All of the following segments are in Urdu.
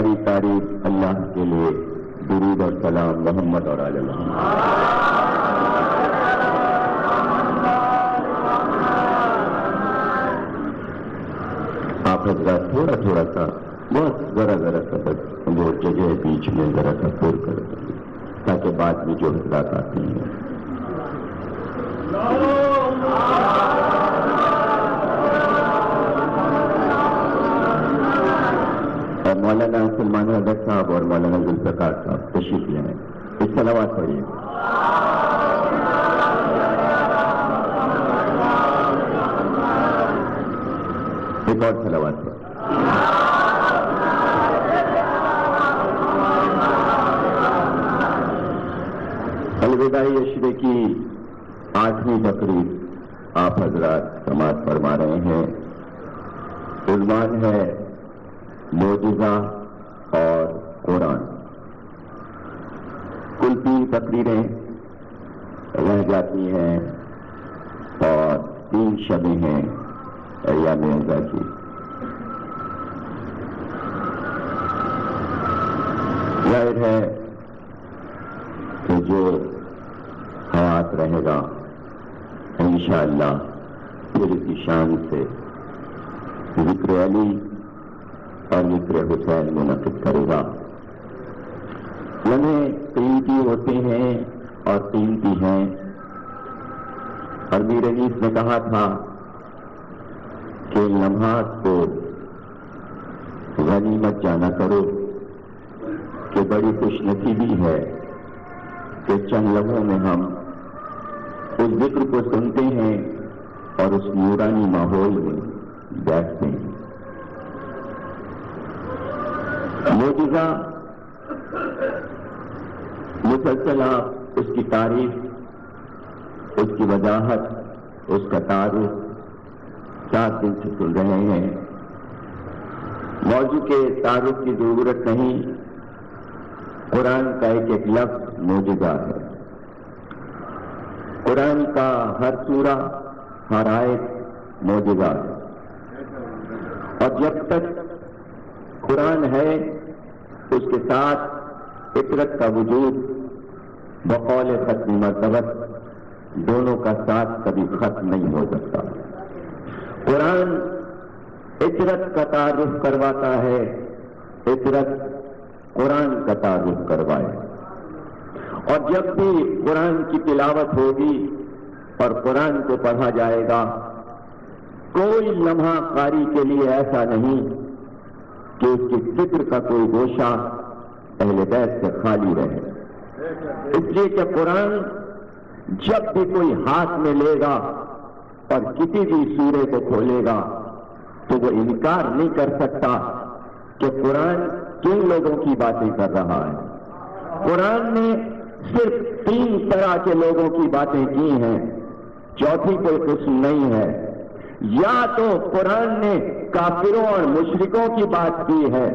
ساری تعریف اللہ کے لیے، درود اور سلام محمد اور آل محمد۔ آپ حضرات تھوڑا تھوڑا سا، بہت ذرا سا بس وہ جگہ بیچ میں ذرا سا پر کر دیں تاکہ بعد میں جو حضرات آتے ہیں اور مولانا سلمان حضرت صاحب اور مولانا ذوالفقار صاحب تشریف لے آئیں، اس صلوات پڑھیے۔ ایک اور صلوات پڑھ۔ الوداعی عشرے کی 8ویں تقریب آپ حضرات سماعت فرما رہے ہیں۔ عنوان ہے معجزہ اور قرآن۔ کل 3 تقریریں رہ جاتی ہیں اور 3 شبیں ہیں ایام عزا کی۔ ظاہر ہے کہ جو حوات رہے گا انشاءاللہ پھر اسی شان سے ذکر علی اور ذکر حسین منعقد کرے گا۔ لمحے قیمتی ہوتے ہیں اور قیمتی ہیں، اور میر انیس نے کہا تھا کہ لمحات کو غنیمت جانا کرو کہ بڑی خوش نصیبی ہے کہ چند لمحوں میں ہم اس ذکر کو سنتے ہیں اور اس نورانی ماحول میں بیٹھتے ہیں۔ معجزہ مسلسل آپ اس کی تعریف، اس کی وضاحت، اس کا تعارف 7 دن سے سن رہے ہیں۔ موضوع کے تعارف کی ضرورت نہیں، قرآن کا ایک ایک لفظ معجزہ ہے۔ قرآن کا ہر سورہ، ہر آیت معجزہ ہے، اور جب تک قرآن ہے اس کے ساتھ فطرت کا وجود بقول ختم مرتبت دونوں کا ساتھ کبھی ختم نہیں ہو سکتا۔ قرآن فطرت کا تعارف کرواتا ہے، فطرت قرآن کا تعارف کروائے، اور جب بھی قرآن کی تلاوت ہوگی اور قرآن کو پڑھا جائے گا، کوئی لمحہ قاری کے لیے ایسا نہیں کہ اس کی فکر کا کوئی گوشہ اہل بیت سے خالی رہے، اس لیے کہ قرآن جب بھی کوئی ہاتھ میں لے گا اور کسی بھی سورے کو کھولے گا تو وہ انکار نہیں کر سکتا کہ قرآن کن لوگوں کی باتیں کر رہا ہے۔ قرآن نے صرف 3 طرح کے لوگوں کی باتیں کی ہیں، چوتھی کوئی قسم نہیں ہے۔ یا تو قرآن نے کافروں اور مشرکوں کی بات کی ہے،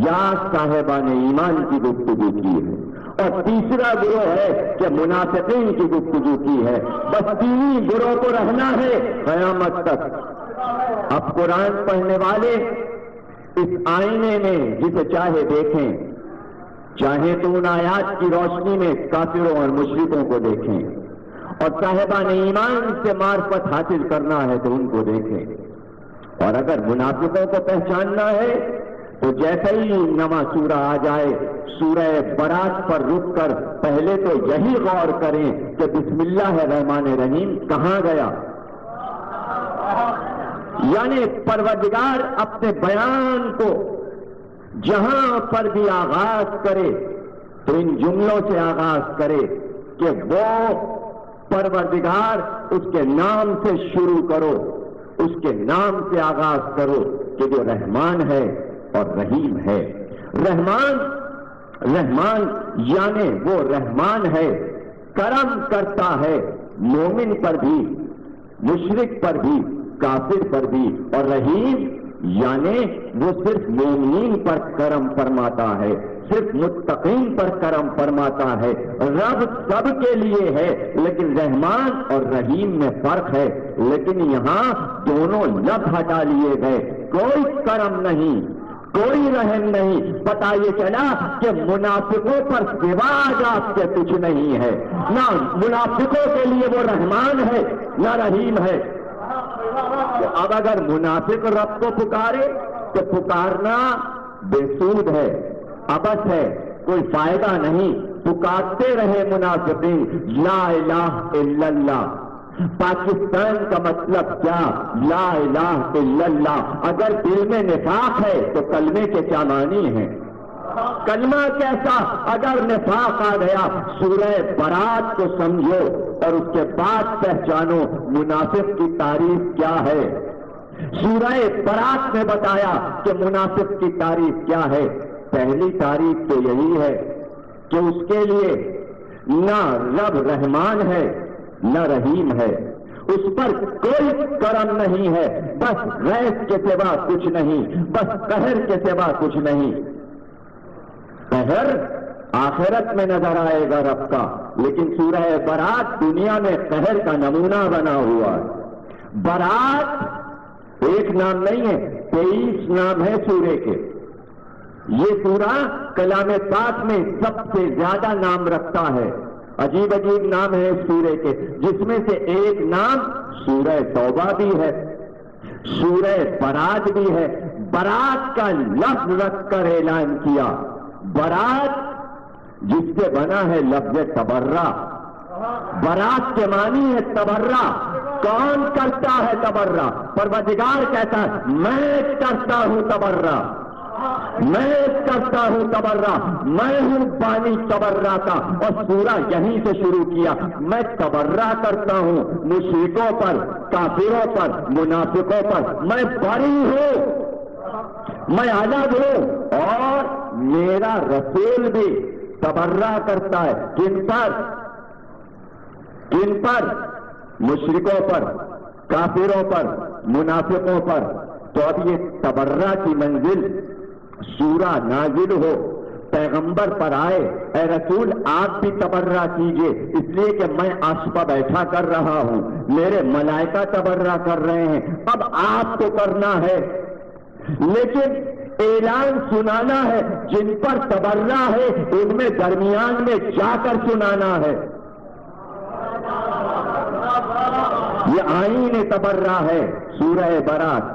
یا صاحبان ایمان کی گفتگو کی ہے، اور تیسرا گروہ ہے کہ منافقین کی گفتگو کی ہے۔ بس 3 ہی گروہ کو رہنا ہے قیامت تک۔ اب قرآن پڑھنے والے اس آئینے میں جسے چاہے دیکھیں، چاہے تو ان آیات کی روشنی میں کافروں اور مشرکوں کو دیکھیں، اور صاحبان ایمان سے معرفت حاصل کرنا ہے تو ان کو دیکھیں، اور اگر منافقوں کو پہچاننا ہے تو جیسے ہی نواں سورہ آ جائے سورہ برات پر رک کر پہلے تو یہی غور کریں کہ بسم اللہ الرحمن الرحیم کہاں گیا، یعنی پروردگار اپنے بیان کو جہاں پر بھی آغاز کرے تو ان جملوں سے آغاز کرے کہ وہ پروردگار اس کے نام سے شروع کرو، اس کے نام سے آغاز کرو کہ جو رحمان ہے اور رحیم ہے۔ رحمان یعنی وہ رحمان ہے، کرم کرتا ہے مومن پر بھی، مشرک پر بھی، کافر پر بھی، اور رحیم یعنی وہ صرف مومنین پر کرم فرماتا ہے، صرف متقین پر کرم فرماتا ہے۔ رب سب کے لیے ہے، لیکن رحمان اور رحیم میں فرق ہے، لیکن یہاں دونوں لفظ ہٹا لیے گئے، کوئی کرم نہیں۔ کوئی رحم نہیں. پتا یہ چلا کہ منافقوں پر سوا آپ کے کچھ نہیں ہے. نہ منافقوں کے لیے وہ رحمان ہے نہ رحیم ہے. تو اب اگر منافق رب کو پکارے تو پکارنا بے سود ہے، عبث ہے، کوئی فائدہ نہیں. پکارتے رہے منافقین لا الہ الا اللہ. پاکستان کا مطلب کیا؟ لا الہ الا اللہ. اگر دل میں نفاق ہے تو کلمے کے کیا معنی ہیں؟ کلمہ کیسا اگر نفاق آ گیا؟ سورہ برات کو سمجھو اور اس کے بعد پہچانو منافق کی تعریف کیا ہے. سورہ برات نے بتایا کہ منافق کی تعریف کیا ہے. پہلی تعریف تو یہی ہے کہ اس کے لیے نہ رب رحمان ہے نہ رحیم ہے. اس پر کوئی کرم نہیں ہے، بس غیظ کے سوا کچھ نہیں، بس قہر کے سوا کچھ نہیں. قہر آخرت میں نظر آئے گا رب کا، لیکن سورہ برات دنیا میں قہر کا نمونہ بنا ہوا ہے. برات ایک نام نہیں ہے، 23 نام ہے سورے کے. یہ سورہ کلام پاک میں سب سے زیادہ نام رکھتا ہے. عجیب عجیب نام ہے اس سورے کے، جس میں سے ایک نام سورہ توبہ بھی ہے، سورہ برات بھی ہے. برات کا لفظ رکھ کر اعلان کیا. برات جس سے بنا ہے لفظ تبرہ. برات کے معنی ہے تبرہ. کون کرتا ہے تبرہ؟ پروردگار کہتا ہے میں کرتا ہوں تبرہ، میں کرتا ہوں تبرہ، میں ہوں بانی تبرہ کا. اور سورہ یہیں سے شروع کیا، میں تبرہ کرتا ہوں مشرکوں پر، کافروں پر، منافقوں پر. میں بری ہوں، میں الگ ہوں. اور میرا رسول بھی تبرہ کرتا ہے. کن پر؟ کن پر؟ مشرکوں پر، کافروں پر، منافقوں پر. تو اب یہ تبرہ کی منزل سورہ نازل ہو، پیغمبر پر آئے، اے رسول آپ بھی تبرہ کیجئے، اس لیے کہ میں عرش پر بیٹھا کر رہا ہوں، میرے ملائکہ تبرہ کر رہے ہیں، اب آپ کو کرنا ہے. لیکن اعلان سنانا ہے. جن پر تبرہ ہے ان میں درمیان میں جا کر سنانا ہے. یہ آئین تبرہ ہے سورہ برات.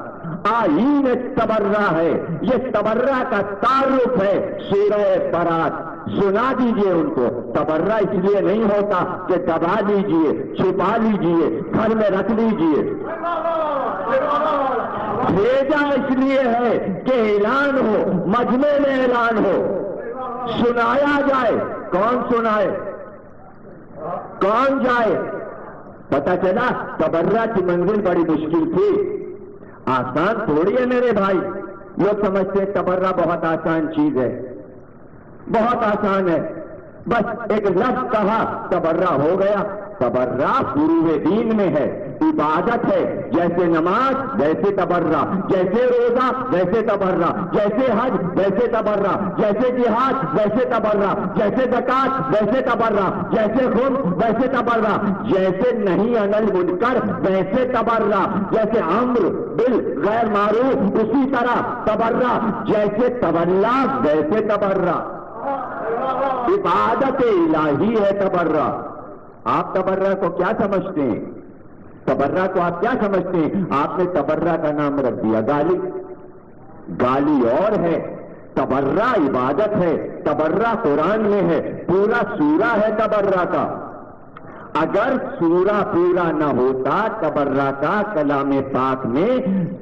آئین تبرہ ہے، یہ تبرہ کا تعارف ہے سورہ برات. سنا دیجئے ان کو. تبرہ اس لیے نہیں ہوتا کہ دبا لیجئے، چھپا لیجئے، گھر میں رکھ لیجئے. بھیجا اس لیے ہے کہ اعلان ہو، مجمع میں اعلان ہو، سنایا جائے. کون سنائے؟ کون جائے؟ پتا چلا تبرہ کی منزل بڑی مشکل تھی. آسان تھوڑی ہے میرے بھائی. لوگ سمجھتے ہیں تبرہ بہت آسان چیز ہے، بہت آسان ہے، بس ایک لفظ کہا تبرہ ہو گیا. تبرہ فروع دین میں ہے، عبادت ہے. جیسے نماز ویسے تبرہ، جیسے روزہ ویسے تبرہ، جیسے حج ویسے تبرہ، جیسے جہاد ویسے تبرہ، جیسے زکات ویسے تبرہ، جیسے خون ویسے تبرہ، جیسے نہیں عن المنکر ویسے تبرہ، جیسے امر بالغیر معروف اسی طرح تبرہ، جیسے تولا ویسے تبرہ. عبادت الہی ہے تبرہ. آپ تبرہ کو کیا سمجھتے ہیں؟ تبرہ کو آپ کیا سمجھتے ہیں؟ آپ نے تبرہ کا نام رکھ دیا گالی. گالی اور ہے، تبرہ عبادت ہے. تبرہ قرآن میں ہے، پورا سورہ ہے تبرہ کا. اگر سورہ پورا نہ ہوتا تبرہ کا کلام پاک میں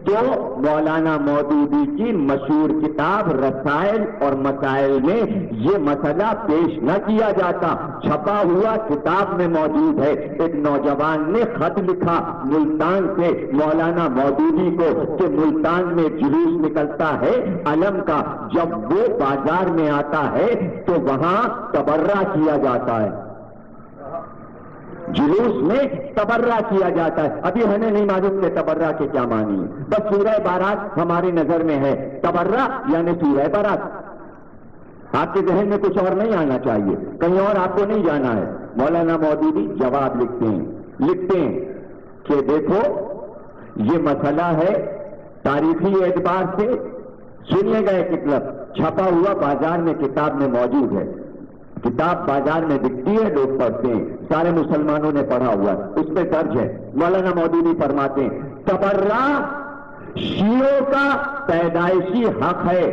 تو مولانا مودودی کی مشہور کتاب رسائل اور مسائل میں یہ مسئلہ پیش نہ کیا جاتا. چھپا ہوا کتاب میں موجود ہے. ایک نوجوان نے خط لکھا ملتان سے مولانا مودودی کو کہ ملتان میں جلوس نکلتا ہے علم کا، جب وہ بازار میں آتا ہے تو وہاں تبرہ کیا جاتا ہے. جلوس میں تبرہ کیا جاتا ہے. ابھی ہمیں نہیں معلوم کہ تبرہ کے کیا معنی ہے. بس سورہ برات ہماری نظر میں ہے. تبرہ یعنی سورہ برات. آپ کے ذہن میں کچھ اور نہیں آنا چاہیے، کہیں اور آپ کو نہیں جانا ہے. مولانا مودودی جواب لکھتے ہیں کہ دیکھو یہ مسئلہ ہے تاریخی اعتبار سے سنیے گا ایک مطلب چھپا ہوا بازار میں کتاب میں موجود ہے، کتاب بازار میں بکتی ہے، لوگ پڑھتے ہیں، سارے مسلمانوں نے پڑھا ہوا، اس پہ درج ہے، مولانا مودودی فرماتے ہیں تبرہ شیعوں کا پیدائشی حق ہے،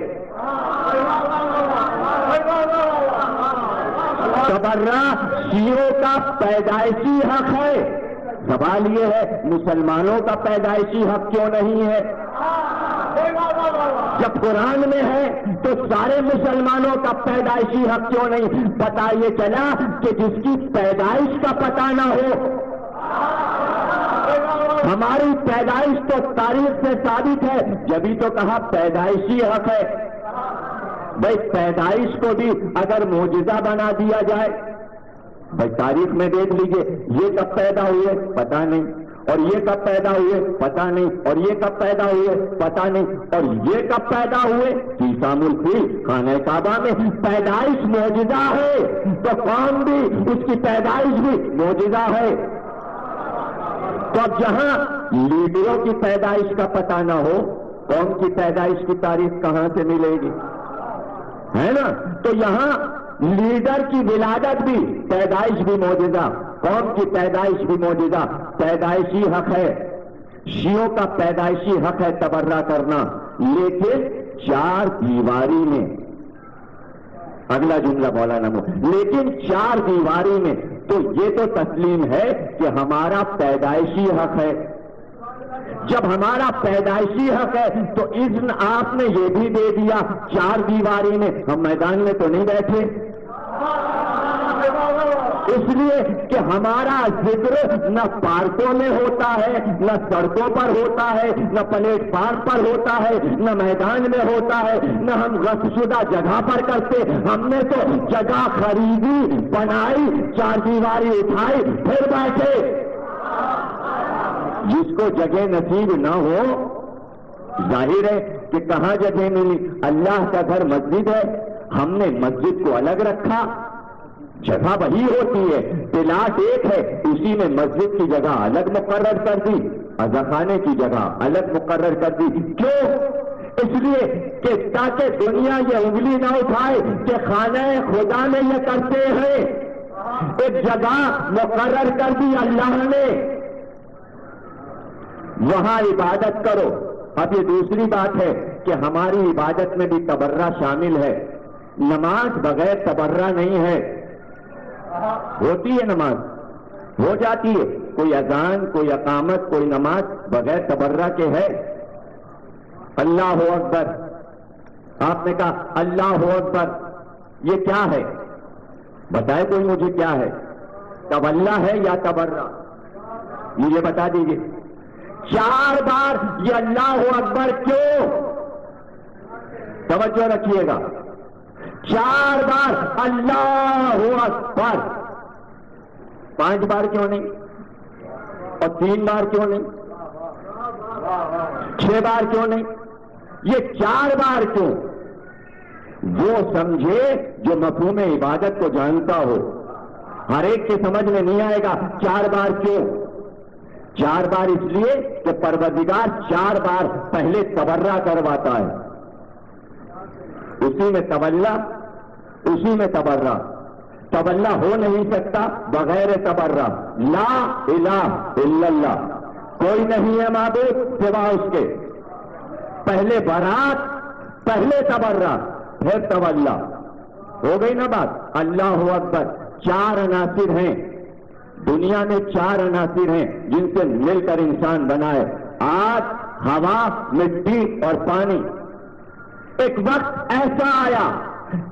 تبرہ شیعوں کا پیدائشی حق ہے۔ سوال یہ ہے مسلمانوں کا پیدائشی حق کیوں نہیں ہے؟ جب قرآن میں ہے تو سارے مسلمانوں کا پیدائشی حق کیوں نہیں؟ پتہ یہ چلا کہ جس کی پیدائش کا پتہ نہ ہو، ہماری پیدائش تو تاریخ سے ثابت ہے، جبھی تو کہا پیدائشی حق ہے۔ بھائی پیدائش کو بھی اگر معجزہ بنا دیا جائے، بھائی تاریخ میں دیکھ لیجئے یہ کب پیدا ہوئے پتہ نہیں، اور یہ کب پیدا ہوئے پتہ نہیں، اور یہ کب پیدا ہوئے پتہ نہیں، اور یہ کب پیدا ہوئے عیسیٰ الفیل خانہ کعبہ میں، پیدائش معجزہ ہے تو قوم بھی اس کی پیدائش بھی معجزہ ہے۔ تو اب جہاں لیڈروں کی پیدائش کا پتہ نہ ہو، قوم کی پیدائش کی تاریخ کہاں سے ملے گی؟ ہے نا؟ تو یہاں لیڈر کی ولادت بھی پیدائش بھی معجزہ، قوم کی پیدائش بھی معجزہ، پیدائشی حق ہے۔ شیعوں کا پیدائشی حق ہے تبرہ کرنا، لیکن چار دیواری میں، اگلا جملہ مولانا لیکن چار دیواری میں، تو یہ تو تسلیم ہے کہ ہمارا پیدائشی حق ہے۔ جب ہمارا پیدائشی حق ہے تو اذن آپ نے یہ بھی دے دیا چار دیواری میں، ہم میدان میں تو نہیں بیٹھے، اس لیے کہ ہمارا ذکر نہ پارکوں میں ہوتا ہے، نہ سڑکوں پر ہوتا ہے، نہ پلیٹ فارم پر ہوتا ہے، نہ میدان میں ہوتا ہے، نہ ہم غصب شدہ جگہ پر کرتے، ہم نے تو جگہ خریدی، بنائی، چار دیواری اٹھائی، پھر بیٹھے۔ جس کو جگہ نصیب نہ ہو، ظاہر ہے کہ کہاں جگہ ملی؟ اللہ کا گھر مسجد ہے، ہم نے مسجد کو الگ رکھا، جگہ وہی ہوتی ہے، پلاٹ ایک ہے، اسی میں مسجد کی جگہ الگ مقرر کر دی، عزاخانے کی جگہ الگ مقرر کر دی۔ کیوں؟ اس لیے کہ تاکہ دنیا یہ انگلی نہ اٹھائے کہ خانہ خدا میں یہ کرتے ہیں، ایک جگہ مقرر کر دی اللہ نے، وہاں عبادت کرو۔ اب یہ دوسری بات ہے کہ ہماری عبادت میں بھی تبرہ شامل ہے، نماز بغیر تبرہ نہیں ہے، ہوتی ہے نماز، ہو جاتی ہے، کوئی اذان، کوئی اقامت، کوئی نماز بغیر تبرہ کے ہے؟ اللہ اکبر، آپ نے کہا اللہ اکبر، یہ کیا ہے؟ بتائے کوئی مجھے کیا ہے؟ تولہ ہے یا تبرہ؟ مجھے بتا دیجیے۔ چار بار یہ اللہ اکبر کیوں؟ توجہ رکھیے گا، چار بار اللہ اکبر، 5 بار کیوں نہیں؟ اور 3 بار کیوں نہیں؟ 6 بار کیوں نہیں؟ یہ 4 بار کیوں؟ وہ سمجھے جو مفہوم عبادت کو جانتا ہو، ہر ایک کے سمجھ میں نہیں آئے گا 4 بار کیوں؟ 4 بار اس لیے کہ پروردگار 4 بار پہلے تبرہ کرواتا ہے، اسی میں تولہ، اسی میں تبرہ۔ تولہ ہو نہیں سکتا بغیر تبرہ، لا الہ الا اللہ، کوئی نہیں ہے معبود سوا اس کے، پہلے برات، پہلے تبرہ، پھر تولہ، ہو گئی نا بات؟ اللہ اکبر۔ 4 عناصر ہیں دنیا میں، 4 عناصر ہیں جن سے مل کر انسان بنا ہے، آگ، ہوا، مٹی اور پانی۔ ایک وقت ایسا آیا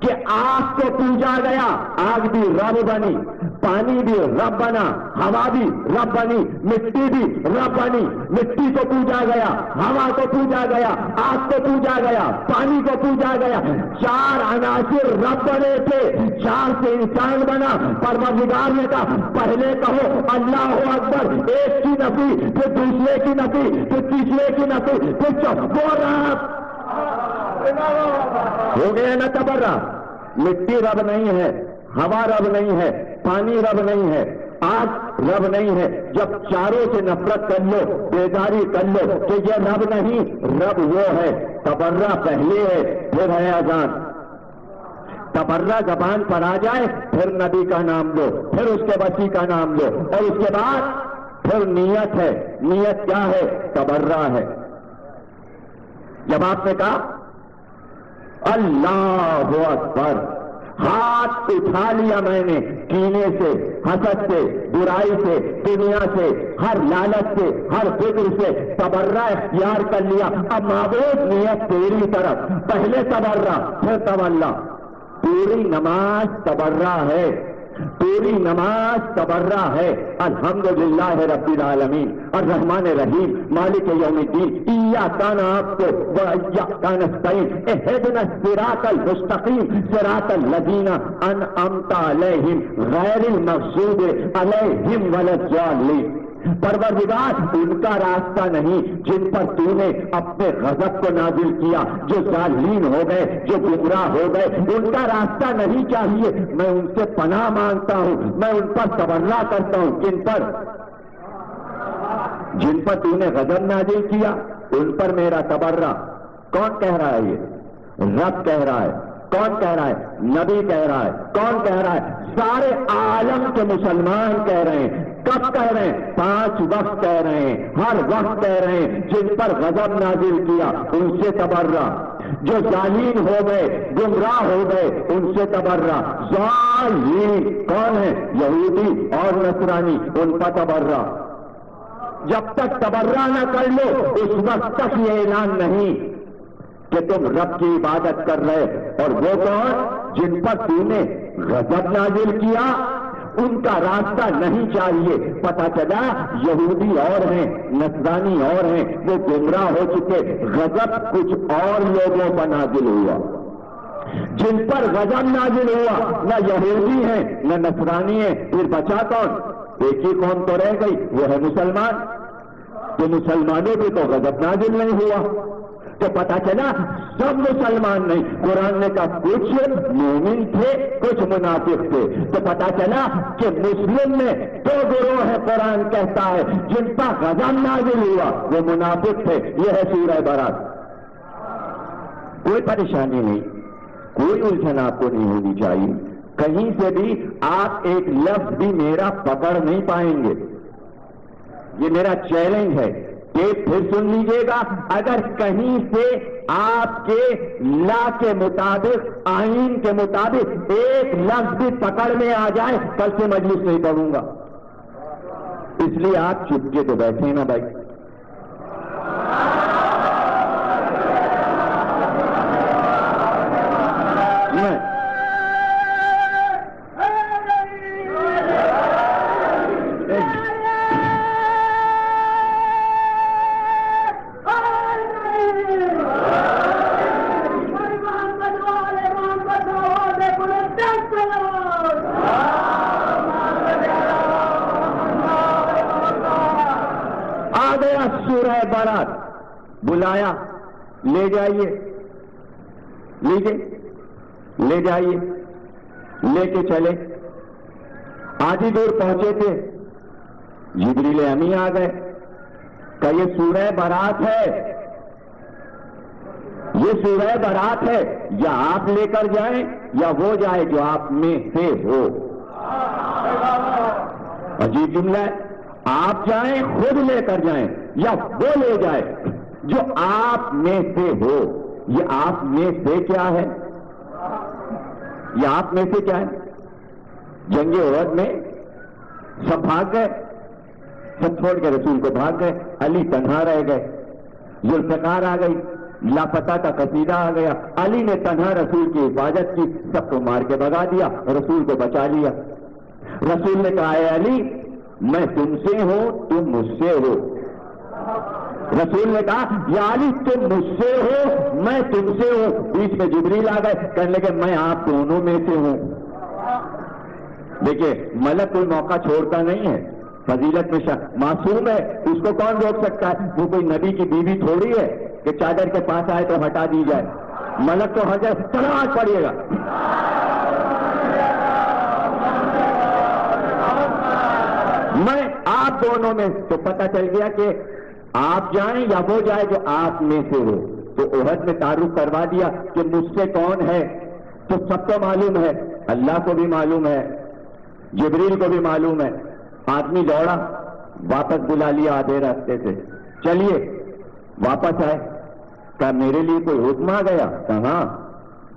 کہ آگ کو پوجا گیا، آگ بھی رب بنی، پانی بھی رب بنا، ہوا بھی رب بنی، مٹی بھی رب بنی، مٹی کو پوجا گیا، ہوا کو پوجا گیا، آگ کو پوجا گیا، پانی کو پوجا گیا۔ 4 عناصر رب بنے تھے، 4 سے انسان بنا۔ پروردگار نے کہا پہلے کہو اللہ اکبر، ایک کی نفی، پھر دوسرے کی نفی، پھر تیسرے کی نفی، پھر چوتھے، ہو گیا نا تبرہ۔ مٹی رب نہیں ہے، ہوا رب نہیں ہے، پانی رب نہیں ہے، آج رب نہیں ہے. جب چاروں سے نفرت کر لو, بیداری کر لو کہ یہ رب نہیں, رب وہ ہے. تبرہ پہلے ہے, پھر ہے اذان. تبرہ زبان پر آ جائے پھر نبی کا نام لو, پھر اس کے وسیع کا نام لو, اور اس کے بعد پھر نیت ہے. نیت کیا ہے؟ تبرہ ہے. جب آپ نے کہا اللہ اکبر, ہاتھ اٹھا لیا میں نے کینے سے, حسد سے, برائی سے, دنیا سے, ہر لالچ سے, ہر فکر سے تبرہ اختیار کر لیا. اب معبود نیت تیری طرف, پہلے تبرہ پھر تولا. پوری نماز تبرہ ہے, پوری نماز تبرہ ہے. الحمدللہ رب العالمین الرحمن الرحیم مالک یوم الدین ایاک نعبد و ایاک نستعین اہدنا الصراط المستقیم صراط الذین انعمت علیہم غیر المغضوب علیہم ولا الضالین. پروردگار ان کا راستہ نہیں جن پر تو نے اپنے غضب کو نازل کیا, جو ظالمین ہو گئے, جو گمراہ ہو گئے, ان کا راستہ نہیں چاہیے. میں ان سے پناہ مانگتا ہوں, میں ان پر تبرہ کرتا ہوں. کن پر؟ جن پر تو نے غضب نازل کیا ان پر میرا تبرہ. کون کہہ رہا ہے؟ یہ رب کہہ رہا ہے. کون کہہ رہا ہے؟ نبی کہہ رہا ہے. کون کہہ رہا ہے؟ سارے عالم کے مسلمان کہہ رہے ہیں. کب کہہ رہے ہیں؟ 5 وقت کہہ رہے ہیں, ہر وقت کہہ رہے ہیں. جن پر غضب نازل کیا ان سے تبرہ, جو ظالم ہو گئے, گمراہ ہو گئے, ان سے تبرہ. ظالم کون ہے؟ یہودی اور نصرانی, ان کا تبرہ. جب تک تبرہ نہ کر لو اس وقت تک یہ اعلان نہیں کہ تم رب کی عبادت کر رہے. اور وہ کون؟ جن پر تو نے غضب نازل کیا ان کا راستہ نہیں چاہیے. پتہ چلا یہودی اور ہیں, نصرانی اور ہیں, وہ گمراہ ہو چکے. غضب کچھ اور لوگوں پر نازل ہوا. جن پر غضب نازل ہوا نہ یہودی ہیں نہ نصرانی ہیں, پھر بچا کون؟ ایک ہی قوم تو رہ گئی, وہ ہے مسلمان. تو مسلمانوں پہ تو غضب نازل نہیں ہوا. تو پتا چلا سب مسلمان نہیں. قرآن نے کہا کچھ مومن تھے, کچھ منافق تھے. تو پتا چلا کہ مسلم میں 2 گروہ ہے. قرآن کہتا ہے جن پر غضب نازل ہوا وہ منافق تھے. یہ ہے سورہ برات. کوئی پریشانی نہیں, کوئی الجھن آپ کو نہیں ہونی چاہیے. کہیں سے بھی آپ ایک لفظ بھی میرا پکڑ نہیں پائیں گے. یہ میرا چیلنج ہے. ایک پھر سن لیجئے گا, اگر کہیں سے آپ کے لا کے مطابق, آئین کے مطابق ایک لفظ بھی پکڑ میں آ جائے, کل سے مجلس نہیں پڑھوں گا. اس لیے آپ چپ کے تو بیٹھے نا بھائی. سورہ برات بلایا, لے جائیے, لیجیے, لے جائیے. لے کے چلے. آدھی دور پہنچے تھے, جبریل امی آ گئے. کہ یہ سورہ برات ہے, یہ سورہ برات ہے, یا آپ لے کر جائیں یا وہ جائے جو آپ میں سے ہو. عجیب جملہ ہے. آپ جائیں, خود لے کر جائیں, یا وہ لے جائے جو آپ میں سے ہو. یہ آپ میں سے کیا ہے؟ یہ آپ میں سے کیا ہے؟ جنگ احد میں سب بھاگ گئے, سب چھوڑ کے رسول کو بھاگ گئے. علی تنہا رہ گئے. ذوالفقار آ گئی, لاپتہ کا قصیدہ آ گیا. علی نے تنہا رسول کی حفاظت کی, سب کو مار کے بھگا دیا, رسول کو بچا لیا. رسول نے کہا اے علی میں تم سے ہوں, تم مجھ سے ہو. رسول نے کہا یا علی تم مجھ سے ہو, میں تم سے ہوں. بیچ میں جبریل آ گئے, کہنے لگے میں آپ دونوں میں سے ہوں. دیکھیے ملک کوئی موقع چھوڑتا نہیں ہے. فضیلت میں معصوم ہے, اس کو کون روک سکتا ہے؟ وہ کوئی نبی کی بیوی تھوڑی ہے کہ چادر کے پاس آئے تو ہٹا دی جائے. ملک تو حضرت تلاش پڑیے گا. میں آپ دونوں میں تو پتہ چل گیا کہ آپ جائیں یا وہ جائے جو آپ میں سے ہو. تو احد میں تعارف کروا دیا کہ مجھ سے کون ہے. تو سب کو معلوم ہے, اللہ کو بھی معلوم ہے, جبریل کو بھی معلوم ہے. آدمی دوڑا, واپس بلا لیا آدھے راستے سے, چلیے. واپس آئے, کہا میرے لیے کوئی حکم آ گیا؟ کہاں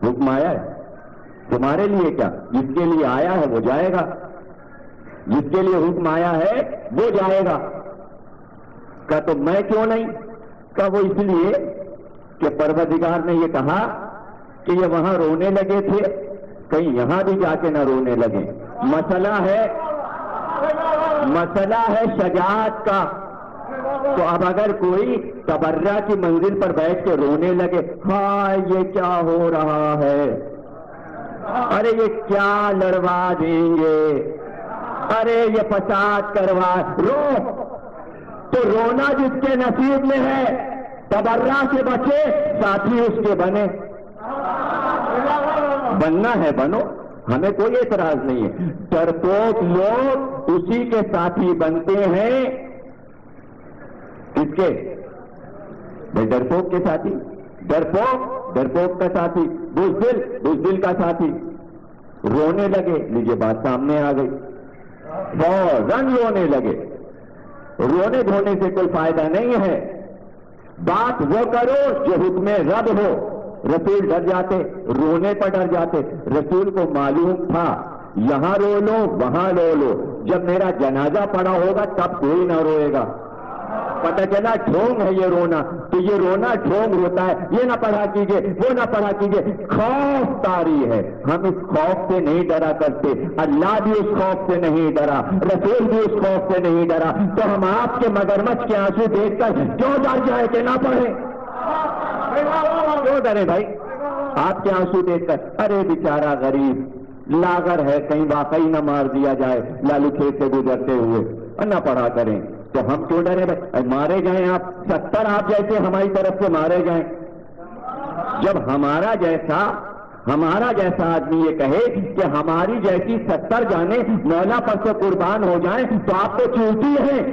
حکم آیا ہے. تمہارے لیے کیا؟ جس کے لیے آیا ہے وہ جائے گا, جس کے لیے حکم آیا ہے وہ جائے گا. کہا تو میں کیوں نہیں؟ کہا وہ اس لیے کہ پروردگار نے یہ کہا کہ یہ وہاں رونے لگے تھے, کہیں یہاں بھی جا کے نہ رونے لگے. مسئلہ ہے شجاعت کا. تو اب اگر کوئی تبرہ کی منزل پر بیٹھ کے رونے لگے, ہائے یہ کیا ہو رہا ہے, ارے یہ کیا لڑوا دیں گے, ارے یہ فساد کروا, تو رونا جس کے نصیب میں ہے, تبرہ سے بچے, ساتھی اس کے بنے. بننا ہے بنو, ہمیں کوئی اعتراض نہیں ہے. ڈرپوک لوگ اسی کے ساتھی بنتے ہیں. کس کے؟ ڈرپوک کے ساتھی. ڈرپوک کا ساتھی, بزدل کا ساتھی. رونے لگے, لیجیے بات سامنے آ گئی, فوراً رونے لگے. رونے دھونے سے کوئی فائدہ نہیں ہے. بات وہ کرو جو حکم رب ہو. رسول ڈر جاتے, رونے پر ڈر جاتے. رسول کو معلوم تھا یہاں رو لو وہاں رو لو, جب میرا جنازہ پڑا ہوگا تب کوئی نہ روئے گا. پتہ چلا ڈھونگ ہے یہ رونا, تو یہ رونا ڈھونگ روتا ہے. یہ نہ پڑھا کیجئے, وہ نہ پڑھا کیجئے. خوف طاری ہے, ہم اس خوف سے نہیں ڈرا کرتے. اللہ بھی اس خوف سے نہیں ڈرا, رسول بھی اس خوف سے نہیں ڈرا. تو ہم آپ کے مگرمچھ کے آنسو دیکھ کر کیوں ڈر جائے کہ نہ پڑھیں؟ کیوں ڈرے بھائی آپ کے آنسو دیکھ کر؟ ارے بیچارہ غریب لاغر ہے, کہیں واقعی نہ مار دیا جائے لالو کھیت سے گزرتے ہوئے, نہ پڑھا کریں. تو ہم کیوں ڈرے بھائی؟ مارے جائیں آپ 70 آپ جیسے ہماری طرف سے مارے جائیں. جب ہمارا جیسا آدمی یہ کہے کہ ہماری جیسی 70 جانے مولا پر سے قربان ہو جائیں تو آپ تو چوٹی ہیں,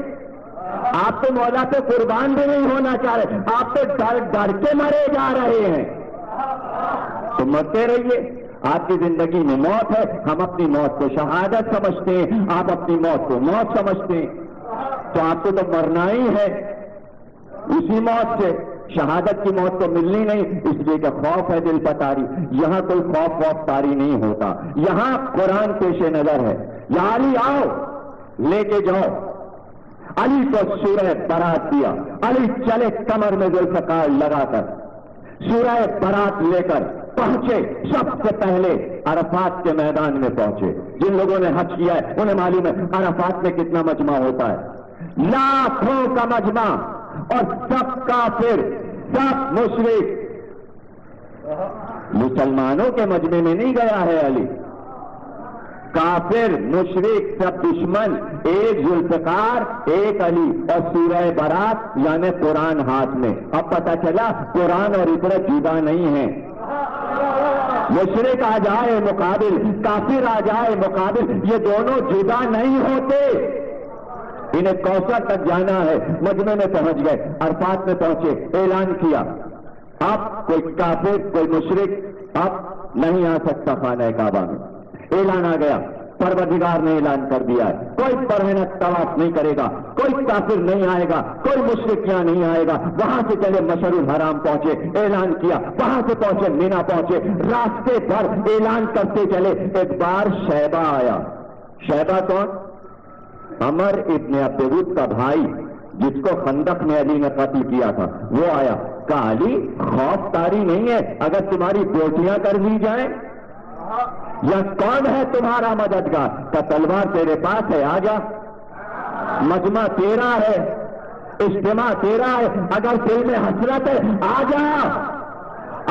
آپ تو مولا پہ قربان بھی نہیں ہونا چاہ رہے, آپ تو ڈر کے مرے جا رہے ہیں. تو مرتے رہیے, آپ کی زندگی میں موت ہے, ہم اپنی موت کو شہادت سمجھتے ہیں, آپ اپنی موت کو موت سمجھتے ہیں. تو آپ کو تو مرنا ہی ہے اسی موت سے, شہادت کی موت تو ملنی نہیں, اس لیے کہ خوف ہے دل پر طاری. یہاں کوئی خوف طاری نہیں ہوتا, یہاں قرآن پیش نظر ہے. یا علی آؤ لے کے جاؤ. علی کو سورہ برات دیا, علی چلے کمر میں ذوالفقار لگا کر سورہ برات لے کر پہنچے. سب سے پہلے عرفات کے میدان میں پہنچے. جن لوگوں نے حج کیا ہے انہیں معلوم ہے عرفات میں کتنا مجمع ہوتا ہے, لاکھوں کا مجمع, اور سب کافر, سب مشرک. مسلمانوں کے مجمع میں نہیں گیا ہے علی, کافر مشرک سب دشمن, ایک ذوالفقار ایک علی, اور سورہ برات یعنی قرآن ہاتھ میں. اب پتہ چلا قرآن اور عبرت جدا نہیں ہیں. مشرک آ جائے مقابل, کافر آ جائے مقابل, یہ دونوں جدا نہیں ہوتے. انہیں کوثر تک جانا ہے, مجمع میں پہنچ گئے, عرفات میں پہنچے, اعلان کیا اب کوئی کافر کوئی مشرک اب نہیں آ سکتا خانہ کعبہ میں. اعلان آ گیا, پروردگار نے اعلان کر دیا ہے, کوئی برہنہ طواف نہیں کرے گا, کوئی کافر نہیں آئے گا, کوئی مشرک یہاں نہیں آئے گا. وہاں سے چلے مشعر الحرام پہنچے, اعلان کیا, وہاں سے پہنچے مینا پہنچے, راستے پر اعلان کرتے چلے. ایک بار شیبہ آیا. شیبہ کون؟ عمر ابن عبدود کا بھائی, جس کو خندق میں علی نے قتل کیا تھا, وہ آیا. کہا علی خوف طاری نہیں ہے اگر تمہاری بیٹیاں کر لی جائیں؟ یا کون ہے تمہارا مددگار؟ کا تلوار تیرے پاس ہے, آ جا. مجمع تیرا ہے, اجتماع تیرا ہے, اگر دل میں حسرت ہے آ جا,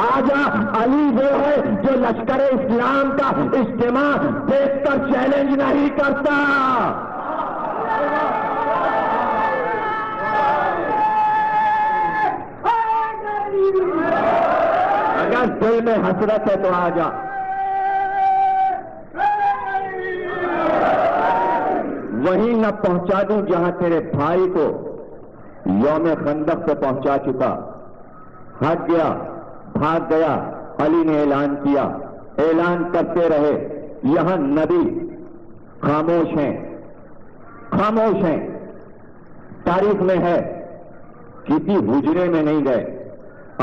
آ جا. علی وہ ہے جو لشکر اسلام کا اجتماع دیکھ کر چیلنج نہیں کرتا. اگر دل میں حسرت ہے تو آ جا. وہیں نہ پہنچا دوں جہاں تیرے بھائی کو یوم خندق پہ پہنچا چکا. ہٹ گیا, بھاگ گیا. علی نے اعلان کیا, اعلان کرتے رہے. یہاں نبی خاموش ہیں, خاموش ہیں. تاریخ میں ہے کسی حجرے میں نہیں گئے.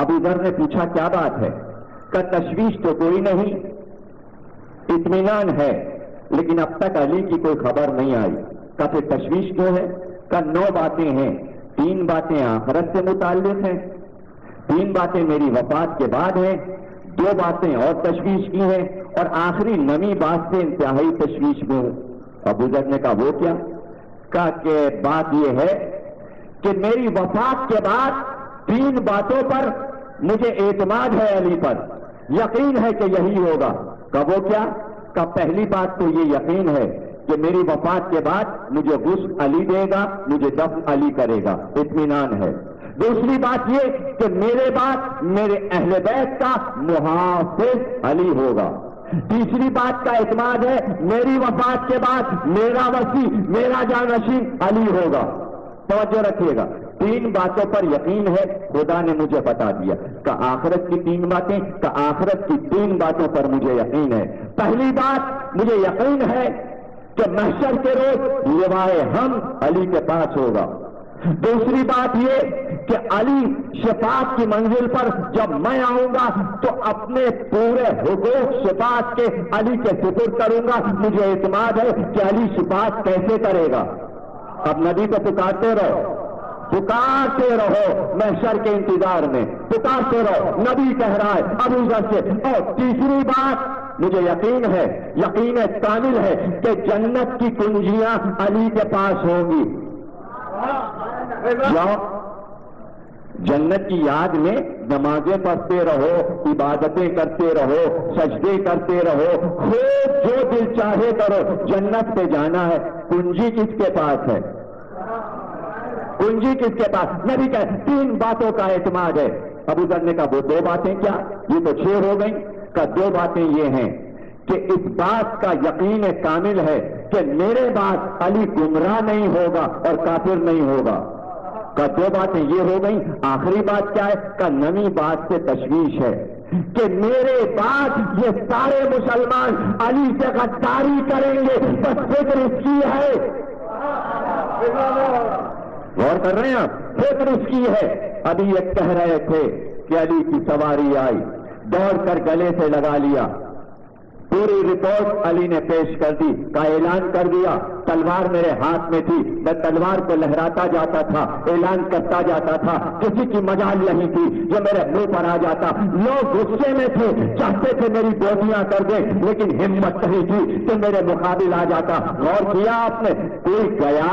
ابو ذر نے پوچھا کیا بات ہے؟ کہ تشویش تو کوئی نہیں, اطمینان ہے, لیکن اب تک علی کی کوئی خبر نہیں آئی. کہ پھر تشویش کیوں ہے؟ کہ 9 باتیں ہیں. 3 باتیں آخرت سے متعلق ہیں, 3 باتیں میری وفات کے بعد ہیں, 2 باتیں اور تشویش کی ہیں, اور آخری 9ویں بات سے انتہائی تشویش میں ہوں. ابو ذر نے کہا وہ کیا؟ کہا کہ بات یہ ہے کہ میری وفات کے بعد 3 باتوں پر مجھے اعتماد ہے, علی پر یقین ہے کہ یہی ہوگا. کہ وہ کیا؟ کہ پہلی بات تو یہ یقین ہے کہ میری وفات کے بعد مجھے غسل علی دے گا, مجھے دفن علی کرے گا, اطمینان ہے. دوسری بات یہ کہ میرے بعد میرے اہل بیت کا محافظ علی ہوگا. تیسری بات کا اعتماد ہے میری وفات کے بعد میرا وصی, میرا جانشین علی ہوگا. توجہ رکھیے گا, 3 باتوں پر یقین ہے, خدا نے مجھے بتا دیا. کہ آخرت کی 3 باتیں, کہ آخرت کی 3 باتوں پر مجھے یقین ہے. پہلی بات مجھے یقین ہے کہ محشر کے روز لوائے حمد علی کے پاس ہوگا. دوسری بات یہ کہ علی شفاعت کی منزل پر جب میں آؤں گا تو اپنے پورے حقوق شفاعت کے علی کے سپرد کروں گا. مجھے اعتماد ہے کہ علی شفاعت کیسے کرے گا. اب نبی کو پکارتے رہو, پکارتے رہو, محشر کے انتظار میں پکارتے رہو. نبی کہہ رہا ہے ابو ذر سے. اور تیسری بات مجھے یقین ہے, یقین کامل ہے کہ جنت کی کنجیاں علی کے پاس ہوں گی. جنت کی یاد میں نمازیں پڑھتے رہو, عبادتیں کرتے رہو, سجدے کرتے رہو, خوب جو دل چاہے کرو, جنت پہ جانا ہے. کنجی کس کے پاس ہے؟ کنجی کس کے پاس؟ نبی کہا 3 باتوں کا اعتماد ہے. ابو ذر نے کہا وہ 2 باتیں کیا؟ یہ تو 6 ہو گئی. کہ 2 باتیں یہ ہیں کہ اس بات کا یقین کامل ہے کہ میرے بعد علی گمراہ نہیں ہوگا اور کافر نہیں ہوگا. کہ 2 باتیں یہ ہو گئیں. آخری بات کیا ہے؟ کہ 9ویں بات سے تشویش ہے کہ میرے بعد یہ سارے مسلمان علی سے غداری کریں گے. بس فکر اس کی ہے, غور کر رہے ہیں آپ, فکر اس کی ہے. ابھی یہ کہہ رہے تھے کہ علی کی سواری آئی, دوڑ کر گلے سے لگا لیا. پوری رپورٹ علی نے پیش کر دی. کا اعلان کر دیا, تلوار میرے ہاتھ میں تھی, میں تلوار کو لہراتا جاتا تھا, اعلان کرتا جاتا تھا. کسی کی مجال نہیں تھی جو میرے منہ پر آ جاتا. لوگ غصے میں تھے, چاہتے تھے میری گولیاں کر دیں, لیکن ہمت نہیں تھی کہ میرے مقابل آ جاتا. غور کیا آپ نے؟ کوئی گیا,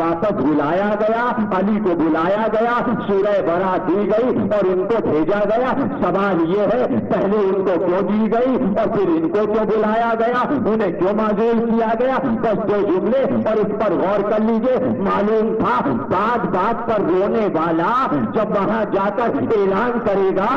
واپس بلایا گیا, علی کو بلایا گیا, سورہ برات دی گئی اور ان کو بھیجا گیا. سوال یہ ہے پہلے ان کو کیوں دی گئی اور پھر ان کو بلایا گیا, انہیں کیوں معزول کیا گیا؟ بس 2 جملے اور اس پر غور کر لیجئے. معلوم تھا بات بات پر رونے والا جب وہاں جا کر اعلان کرے گا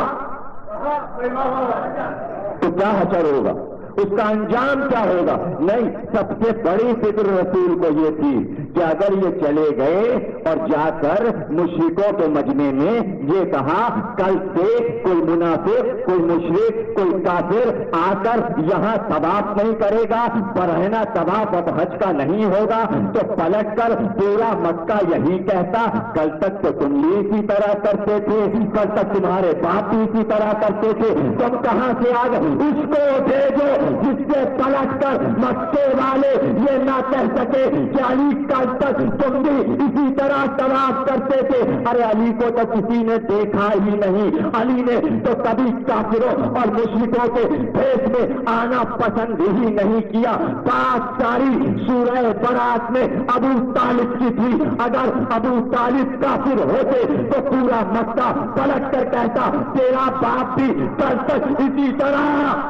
تو کیا حشر ہوگا, اس کا انجام کیا ہوگا. نہیں, سب سے بڑی فکر رسول کو یہ تھی کہ اگر یہ چلے گئے اور جا کر مشرکوں کے مجمع میں یہ کہا کل سے کوئی منافق, کوئی مشرک, کوئی کافر آ کر یہاں طواف نہیں کرے گا, برہنہ طواف اب حج کا نہیں ہوگا, تو پلٹ کر پورا مکہ یہی کہتا کل تک تو تم بھی اسی طرح کرتے تھے, کل تک تمہارے باپ بھی اسی طرح کرتے تھے, تم کہاں سے آ گئے. اس کو بھیجو جس سے پلٹ کر مکے والے یہ نہ کہہ سکے کہ علی کل تک تم بھی اسی طرح طواف کرتے تھے. ارے علی کو تو کسی نے دیکھا ہی نہیں, علی نے تو کبھی کافروں اور مشرکوں کے بھیس میں آنا پسند ہی نہیں کیا. بات ساری سورہ برات میں ابو طالب کی تھی. اگر ابو طالب کافر ہوتے تو پورا مکہ پلٹ کر کہتا تیرا باپ بھی کل تک اسی طرح.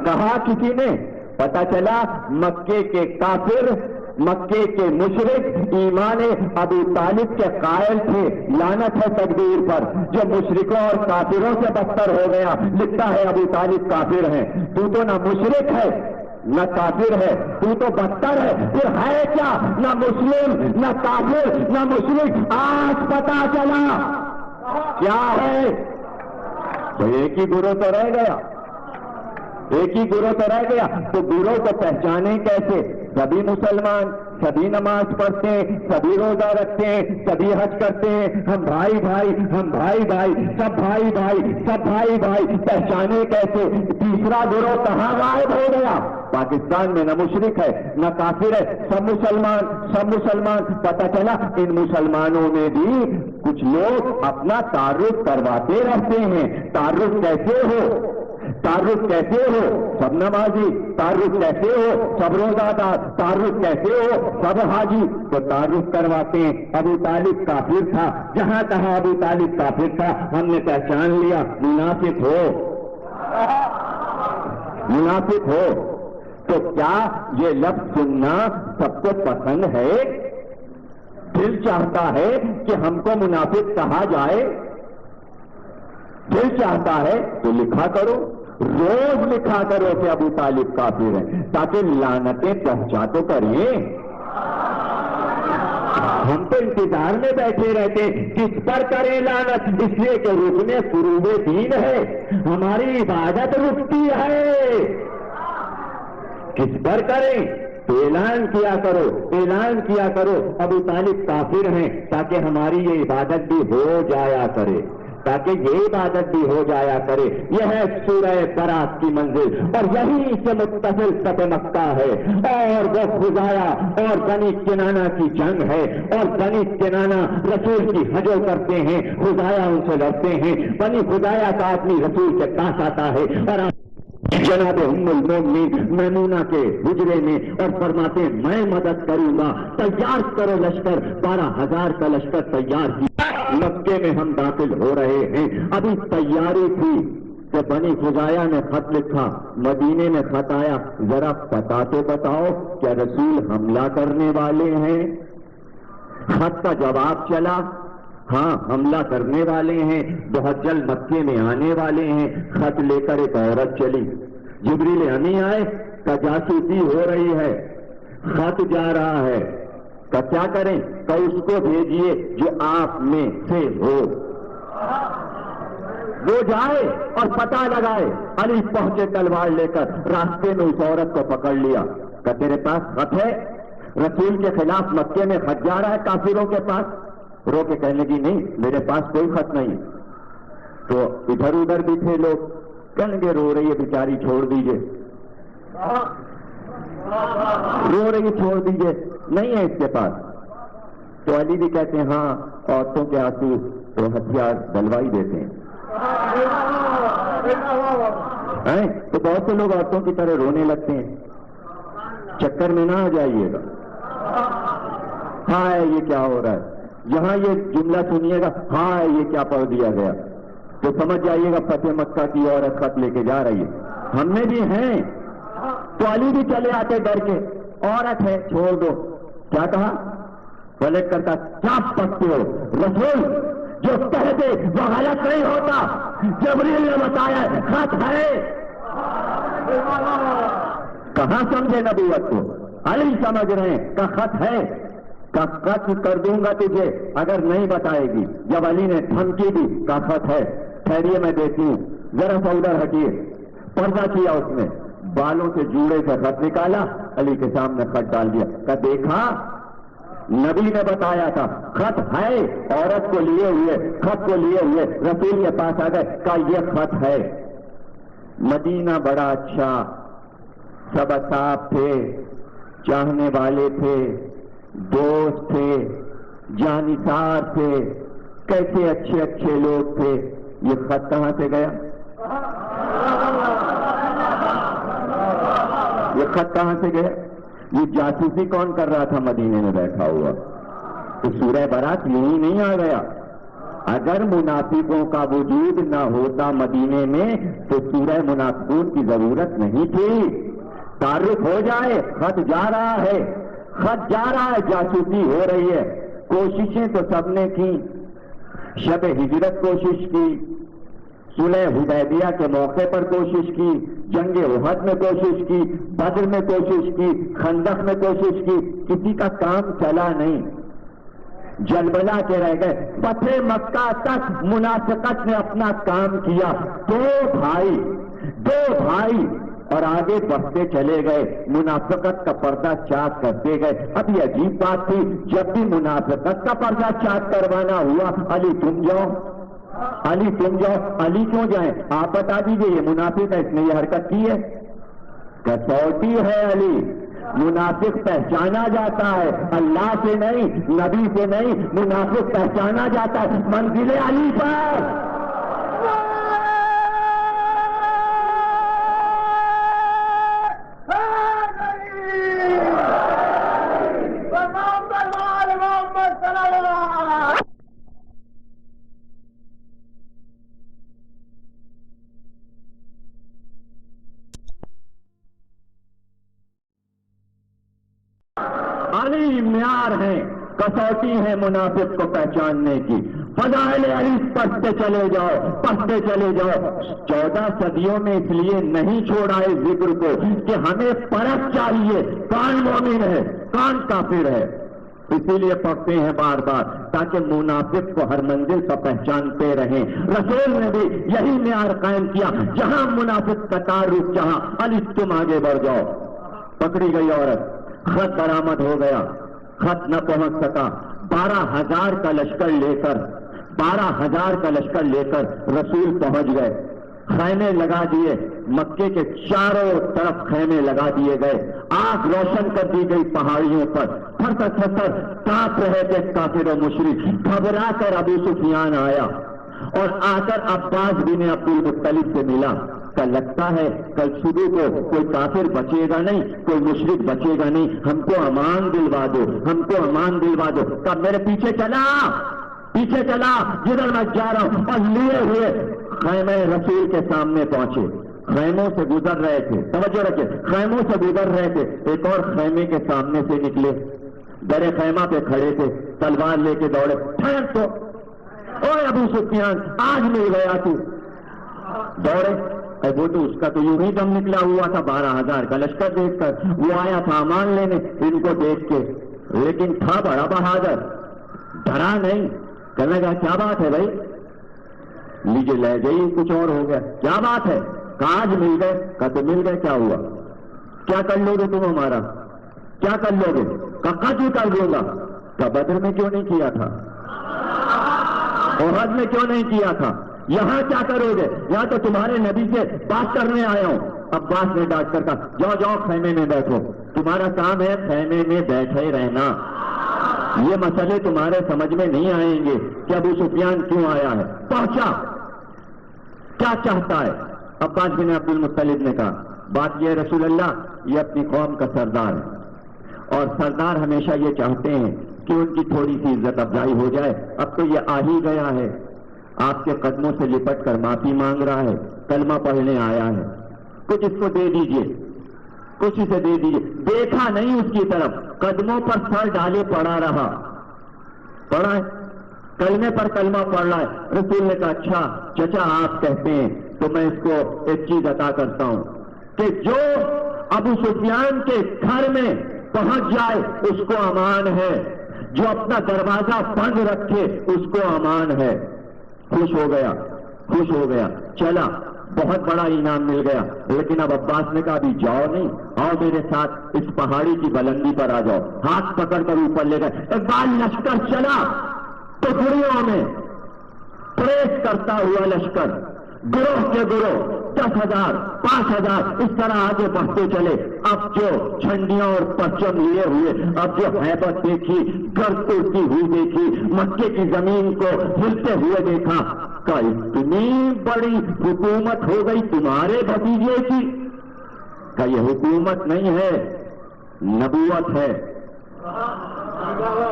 کہا کسی نے, پتا چلا مکے کے کافر مکے کے مشرک ایمان ابو طالب کے قائل تھے. لعنت ہے تقدیر پر جو مشرکوں اور کافروں سے بدتر ہو گیا. لکھتا ہے ابو طالب کافر ہیں. تو نہ مشرک ہے نہ کافر ہے, تو بدتر ہے. پھر ہے کیا؟ نہ مسلم نہ کافر نہ مشرک. آج پتا چلا کیا ہے. تو ایک ہی گروہ تو رہ گیا, ایک ہی گروہ تو رہ گیا. تو گروہ کو پہچانے کیسے؟ سبھی مسلمان, سبھی نماز پڑھتے ہیں, سبھی روزہ رکھتے ہیں, سبھی حج کرتے ہیں. ہم بھائی بھائی, ہم بھائی بھائی, سب بھائی بھائی, سب بھائی بھائی. پہچانے کیسے؟ تیسرا گروہ کہاں غائب ہو گیا؟ پاکستان میں نہ مشرک ہے نہ کافر ہے, سب مسلمان, سب مسلمان. پتہ چلا ان مسلمانوں میں بھی کچھ لوگ اپنا تعارف کرواتے رہتے ہیں. تعارف کیسے ہو؟ تعارف کیسے ہو؟ سب نمازی. تعارف کیسے ہو؟ سب روزہ دار. تعارف کیسے ہو؟ سب حاجی. تو تعارف کرواتے ہیں. ابو طالب کافر تھا, جہاں کہا ابو طالب کافر تھا ہم نے پہچان لیا. منافق ہو, منافق ہو. تو کیا یہ لفظ سننا سب کو پسند ہے؟ دل چاہتا ہے کہ ہم کو منافق کہا جائے؟ دل چاہتا ہے تو لکھا کرو, روز لکھا کرو کہ ابو طالب کافر ہے, تاکہ لعنتیں پہنچا تو کریں. ہم تو انتظار میں بیٹھے رہتے کس پر کریں لعنت, اس لیے کہ رکنے فروغ دین ہے, ہماری عبادت رکتی ہے. کس پر کریں؟ تو اعلان کیا کرو, اعلان کیا کرو ابو طالب کافر ہیں, تاکہ ہماری یہ عبادت بھی ہو جایا کرے, تاکہ یہ عبادت بھی ہو جایا کرے. یہ ہے سورہ برات کی منزل, اور یہیں سے متصل فتح مکہ ہے. اور وہ خزایا اور بنی کنانہ کی جنگ ہے, اور بنی کنانہ رسول کی ہجو کرتے ہیں, خزایا ان سے لڑتے ہیں. بنی خزایا کا آدمی رسول کے پاس آتا ہے اور جناب ام المومنین میمونہ کے حجرے میں, اور فرماتے ہیں میں مدد کروں گا, تیار کرو لشکر. 12,000 کا لشکر تیار کیا. مکے میں ہم داخل ہو رہے ہیں, ابھی تیاری تھی کہ بنی خزایا نے خط لکھا, مدینے میں خط آیا, ذرا پتا تو بتاؤ کیا رسول حملہ کرنے والے ہیں؟ خط کا جواب چلا, ہاں حملہ کرنے والے ہیں, بہت جلد مکے میں آنے والے ہیں. خط لے کر ایک عورت چلی, جبریل امی آئے کا جاسوسی ہو رہی ہے, خط جا رہا ہے, کا کیا کریں؟ کہ اس کو بھیجیے جو آپ میں سے ہو, وہ جائے اور پتہ لگائے. علی پہنچے تلوار لے کر, راستے میں اس عورت کو پکڑ لیا, کہ تیرے پاس خط ہے؟ رسول کے خلاف مکے میں خط جا رہا ہے کافروں کے پاس. رو کے کہنے لگی نہیں میرے پاس کوئی خط نہیں. تو ادھر ادھر بھی تھے لوگ, کہنے لگے رو رہی ہے بیچاری, چھوڑ دیجئے, رو رہی ہے چھوڑ دیجئے, نہیں ہے اس کے پاس. تو علی بھی کہتے ہیں ہاں عورتوں کے آنسو تو ہتھیار ڈلوائی دیتے ہیں. تو بہت سے لوگ عورتوں کی طرح رونے لگتے ہیں. چکر میں نہ آ جائیے گا. ہاں یہ کیا ہو رہا ہے, یہاں یہ جملہ سنیے گا, ہاں یہ کیا پڑھ دیا گیا, تو سمجھ جائیے گا فتح مکہ کی عورت خط لے کے جا رہی ہے. ہم میں بھی ہیں. تو علی بھی چلے آتے ڈر کے, عورت ہے چھوڑ دو. کیا کہا؟ پلٹ کرتا, کیا پکتے ہو, رسول جو کہہ دے وہ غلط نہیں ہوتا, جبریل نے بتایا خط ہے. کہاں سمجھے نبوت کو؟ علی سمجھ رہے ہیں کہ خط ہے, کا قتل کر دوں گا تجھے اگر نہیں بتائے گی. جب علی نے دھمکی دی کا خط ہے, ٹھہریے میں دیتی ہوں, ذرا سا ادھر ہٹیے. پردہ کیا اس نے, بالوں سے جوڑے سے خط نکالا, علی کے سامنے خط ڈال دیا. کہ دیکھا نبی نے بتایا تھا خط ہے. عورت کو لیے ہوئے, خط کو لیے ہوئے رسول کے پاس آ گئے, کہ یہ خط ہے. مدینہ بڑا اچھا, سب اصحاب تھے, چاہنے والے تھے, دوست تھے, جانثار تھے, کیسے اچھے اچھے لوگ تھے. یہ خط کہاں سے گیا؟ یہ خط کہاں سے گیا؟ یہ جاسوسی کون کر رہا تھا مدینے میں بیٹھا ہوا؟ تو سورہ برات یہی نہیں آ گیا. اگر منافقوں کا وجود نہ ہوتا مدینے میں تو سورہ منافقون کی ضرورت نہیں تھی. تعارف ہو جائے, خط جا رہا ہے, خط جا رہا ہے، جاسوسی ہو رہی ہے. کوششیں تو سب نے کی، شب ہجرت کوشش کی، صلح حدیبیہ کے موقع پر کوشش کی، جنگ احد میں کوشش کی، بدر میں کوشش کی، خندق میں کوشش کی، کسی کا کام چلا نہیں، جلبلا کے رہ گئے. فتح مکہ تک منافقت نے اپنا کام کیا. دو بھائی اور آگے بڑھتے چلے گئے، منافقت کا پردہ چاک کرتے گئے. اب یہ عجیب بات تھی، جب بھی منافقت کا پردہ چاک کروانا ہوا، علی تم جاؤ، علی تم جاؤ. علی کیوں جائیں؟ آپ بتا دیجئے. یہ منافق ہے، اس نے یہ حرکت کی ہے، کسوٹی ہے. علی منافق پہچانا جاتا ہے، اللہ سے نہیں، نبی سے نہیں، منافق پہچانا جاتا ہے منزل علی پر. علی معیار ہے، کسوٹی ہے منافق کو پہچاننے کی. فضائل علی پڑھتے چلے جاؤ، پڑھتے چلے جاؤ. 14 صدیوں میں اس لیے نہیں چھوڑا اس ذکر کو کہ ہمیں پرکھ چاہیے، کون مومن ہے کون کافر ہے. اسی لیے پڑھتے ہیں بار بار تاکہ منافق کو ہر منزل پر پہچانتے رہیں. رسول نے بھی یہی معیار قائم کیا، جہاں منافق کا تعارف، جہاں علی تم آگے بڑھ جاؤ. پکڑی گئی عورت، خط برآمد ہو گیا، خط نہ پہنچ سکا. 12,000 کا لشکر لے کر رسول پہنچ گئے. خیمے لگا دیے، مکے کے چاروں طرف خیمے لگا دیے گئے. آنکھ روشن کر دی گئی پہاڑیوں پر. تھر کانپ رہے تھے کافر و مشرک. گھبرا کر ابو سفیان آیا اور آ کر عباس بن عبد المطلب سے ملا. لگتا ہے کل صبح کو کوئی کافر بچے گا نہیں، کوئی مشرک بچے گا نہیں، ہم کو امان دلوا دو، ہم کو امان دلوا دو. تب میرے پیچھے چلا جدھر میں جا رہا ہوں. اور لیے ہوئے خیمے رسول کے سامنے پہنچے. خیموں سے گزر رہے تھے، توجہ رکھے، خیموں سے گزر رہے تھے. ایک اور خیمے کے سامنے سے نکلے، بڑے خیمہ پہ کھڑے تھے، تلوار لے کے دوڑے. ٹھہر تو، اوے ابو سفیان آج مل گیا تو. دوڑے. وہ تو اس کا تو یوں ہی دم نکلا ہوا تھا 12,000 کا لشکر دیکھ کر. وہ آیا تھا امان لینے ان کو دیکھ کے، لیکن تھا بڑا بہادر، ڈرا نہیں. کہنے لگا کیا بات ہے بھائی؟ لیجیے لے گئی، کچھ اور ہو گیا. کیا بات ہے؟ کاج مل گئے. کہا تو مل گئے، کیا ہوا؟ کیا کر لو گے تم ہمارا؟ کیا کر لو گے؟ کہا کیوں کر دوں گا. کہا بدر میں کیوں نہیں کیا تھا؟ احد میں کیوں نہیں کیا تھا؟ یہاں کیا کرو گے؟ یہاں تو تمہارے نبی سے بات کرنے آیا ہوں. عباس نے ڈانٹ کر کہا جاؤ جاؤ خیمے میں بیٹھو، تمہارا کام ہے خیمے میں بیٹھے رہنا. یہ مسئلے تمہارے سمجھ میں نہیں آئیں گے کہ ابو سفیان کیوں آیا ہے. پہنچا، کیا چاہتا ہے؟ عباس بن عبد المطلب نے کہا بات یہ رسول اللہ، یہ اپنی قوم کا سردار ہے اور سردار ہمیشہ یہ چاہتے ہیں کہ ان کی تھوڑی سی عزت افزائی ہو جائے. اب تو یہ آ ہی گیا ہے، آپ کے قدموں سے لپٹ کر معافی مانگ رہا ہے، کلمہ پڑھنے آیا ہے، کچھ اس کو دے دیجئے، کچھ اسے دے دیجئے. دیکھا نہیں اس کی طرف، قدموں پر سر ڈالے پڑا رہا. پڑھا ہے، کلمے پر کلمہ پڑھ رہا ہے. رسول نے کہا اچھا چچا آپ کہتے ہیں تو میں اس کو ایک چیز عطا کرتا ہوں کہ جو ابو سفیان کے گھر میں پہنچ جائے اس کو امان ہے، جو اپنا دروازہ بند رکھے اس کو امان ہے. خوش ہو گیا چلا. بہت بڑا انعام مل گیا. لیکن اب عباس نے کہا ابھی جاؤ نہیں، آؤ میرے ساتھ اس پہاڑی کی بلندی پر آ جاؤ. ہاتھ پکڑ کر اوپر لے گئے. ایک بار لشکر چلا ٹکڑیوں میں، پریس کرتا ہوا لشکر، گروہ کے گروہ 10,000 5,000 اس طرح آگے بڑھتے چلے. اب جو جھنڈیاں اور پرچم لیے ہوئے، اب جو ہیبت دیکھی، گرد اڑتی ہوئی دیکھی، مکے کی زمین کو ہلتے ہوئے دیکھا، کہ اتنی بڑی حکومت ہو گئی تمہارے بھتیجے کی. کہ یہ حکومت نہیں ہے، نبوت ہے.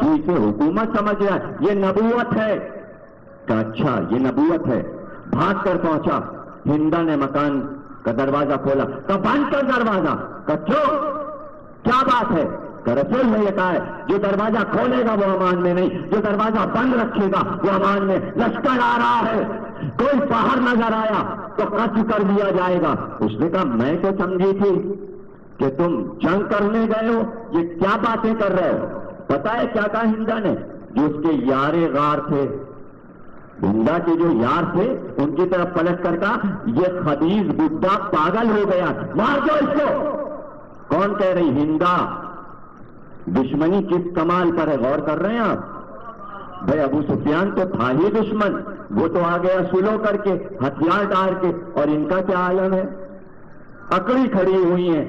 اسے حکومت سمجھ رہا ہے، یہ نبوت ہے. کہ اچھا یہ نبوت ہے. بھاگ کر پہنچا، ہندا نے مکان کا دروازہ کھولا. کہ بند کر دروازہ. کہ کیوں، کیا بات ہے؟ کہ رسول نے یہ کہا ہے جو دروازہ کھولے گا وہ امان میں نہیں، جو دروازہ بند رکھے گا وہ امان میں۔ لشکر آ رہا ہے، کوئی باہر نظر آیا تو قتل کر دیا جائے گا۔ اس نے کہا میں تو سمجھی تھی کہ تم جنگ کرنے گئے ہو، یہ کیا باتیں کر رہے ہو؟ پتا ہے کیا کہا ہندا نے؟ جو اس کے یار غار تھے، ہندا کے جو یار تھے ان کی طرف پلٹ کر کہا یہ خبیث بڈھا پاگل ہو گیا، مار دو اس کو۔ کون کہہ رہی؟ ہندا۔ دشمنی کس کمال پر ہے غور کر رہے ہیں آپ؟ بھائی ابو سفیان تو تھا ہی دشمن، وہ تو آ گیا سلو کر کے ہتھیار ڈال کے، اور ان کا کیا عالم ہے؟ اکڑی کھڑی ہوئی ہیں،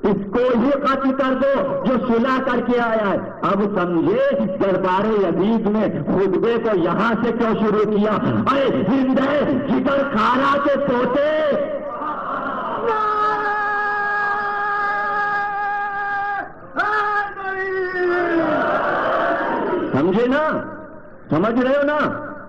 اس کو ہی قتل کر دو جو صلح کر کے آیا ہے۔ اب سمجھے دربار یزید میں خطبے کو یہاں سے کیوں شروع کیا؟ اے ہندے جگر کھارا کے پوتے، سمجھے نا؟ سمجھ رہے ہو نا؟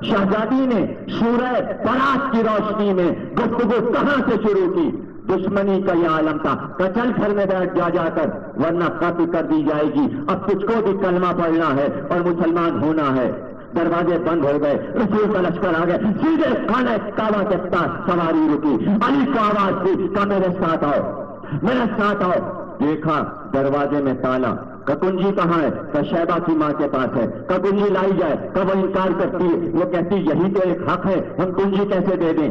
شہزادی نے سورہ برات کی روشنی میں گفتگو کہاں سے شروع کی؟ دشمنی کا یہ عالم تھا کہ چل گھر میں بیٹھ جا کر ورنہ قتل کر دی جائے گی، اب تجھ کو بھی کلمہ پڑھنا ہے اور مسلمان ہونا ہے۔ دروازے بند ہو گئے، رسول کا لشکر آ گئے، سیدھے خانہ کعبہ کے پاس سواری رکی، علی کو آواز دی کہ میرے ساتھ آؤ، میرے ساتھ آؤ۔ دیکھا دروازے میں تالا، کہ کنجی کہاں ہے؟ کہ شیبہ کی ماں کے پاس ہے۔ کہ کنجی لائی جائے، کہ وہ انکار کرتی ہے، وہ کہتی یہی تو ایک حق ہے، ہم کنجی کیسے دے دیں؟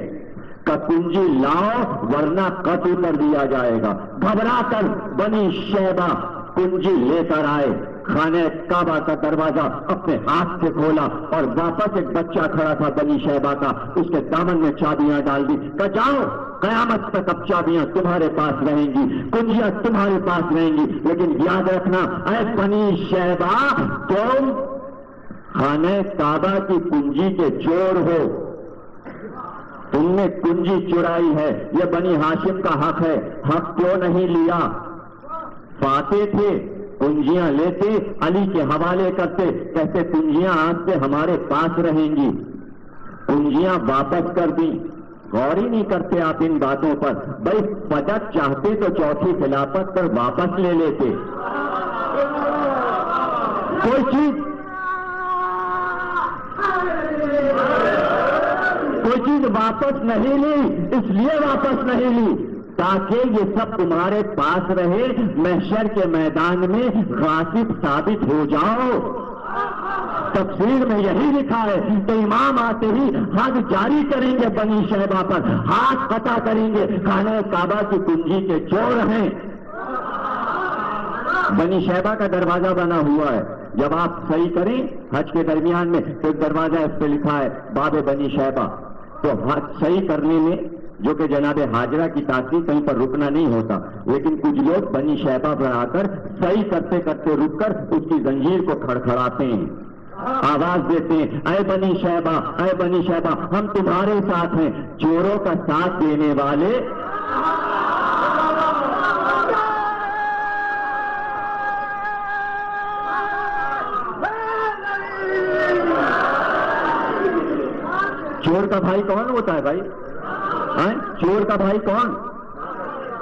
کہ کنجی لاؤ ورنہ قتل کر دیا جائے گا۔ گھبرا کر بنی شیبہ کنجی لے کر آئے، خانہ کعبہ کا دروازہ اپنے ہاتھ سے کھولا، اور واپس ایک بچہ کھڑا تھا بنی شیبہ کا، اس کے دامن میں چابیاں ڈال دی کہ جاؤ قیامت تک اب چابیاں تمہارے پاس رہیں گی، کنجیاں تمہارے پاس رہیں گی، لیکن یاد رکھنا اے بنی شیبہ تم خانہ کعبہ کی کنجی کے چور ہو، تم نے کنجی چرائی ہے، یہ بنی ہاشم کا حق ہے، حق کیوں نہیں لیا؟ فاتح تھے، کنجیاں لیتے علی کے حوالے کرتے، کہتے کنجیاں آج سے ہمارے پاس رہیں گی، کنجیاں واپس کر دی۔ غور ہی نہیں کرتے آپ ان باتوں پر، بھائی پدک چاہتے تو چوتھی خلافت پر واپس لے لیتے، کوئی چیز واپس نہیں لی، اس لیے واپس نہیں لی تاکہ یہ سب تمہارے پاس رہے، محشر کے میدان میں غاصب ثابت ہو جاؤ۔ تفسیر میں یہی لکھا ہے کہ امام آتے ہی حد جاری کریں گے بنی شیبہ پر، ہاتھ قطع کریں گے، خانہ کعبہ کی کنجی کے چور ہیں۔ بنی شیبہ کا دروازہ بنا ہوا ہے، جب آپ صحیح کریں حج کے درمیان میں تو ایک دروازہ اس پہ لکھا ہے باب بنی شیبہ، تو حج صحیح کرنے میں جو کہ جناب ہاجرہ کی تاثیر کہیں پر رکنا نہیں ہوتا، لیکن کچھ لوگ بنی شیبہ پر آ کر صحیح کرتے کرتے رک کر اس کی زنجیر کو کھڑکھڑاتے ہیں، آواز دیتے ہیں اے بنی شیبہ، اے بنی شیبہ ہم تمہارے ساتھ ہیں۔ چوروں کا ساتھ دینے والے چور کا بھائی کون ہوتا ہے بھائی؟ چور کا بھائی کون؟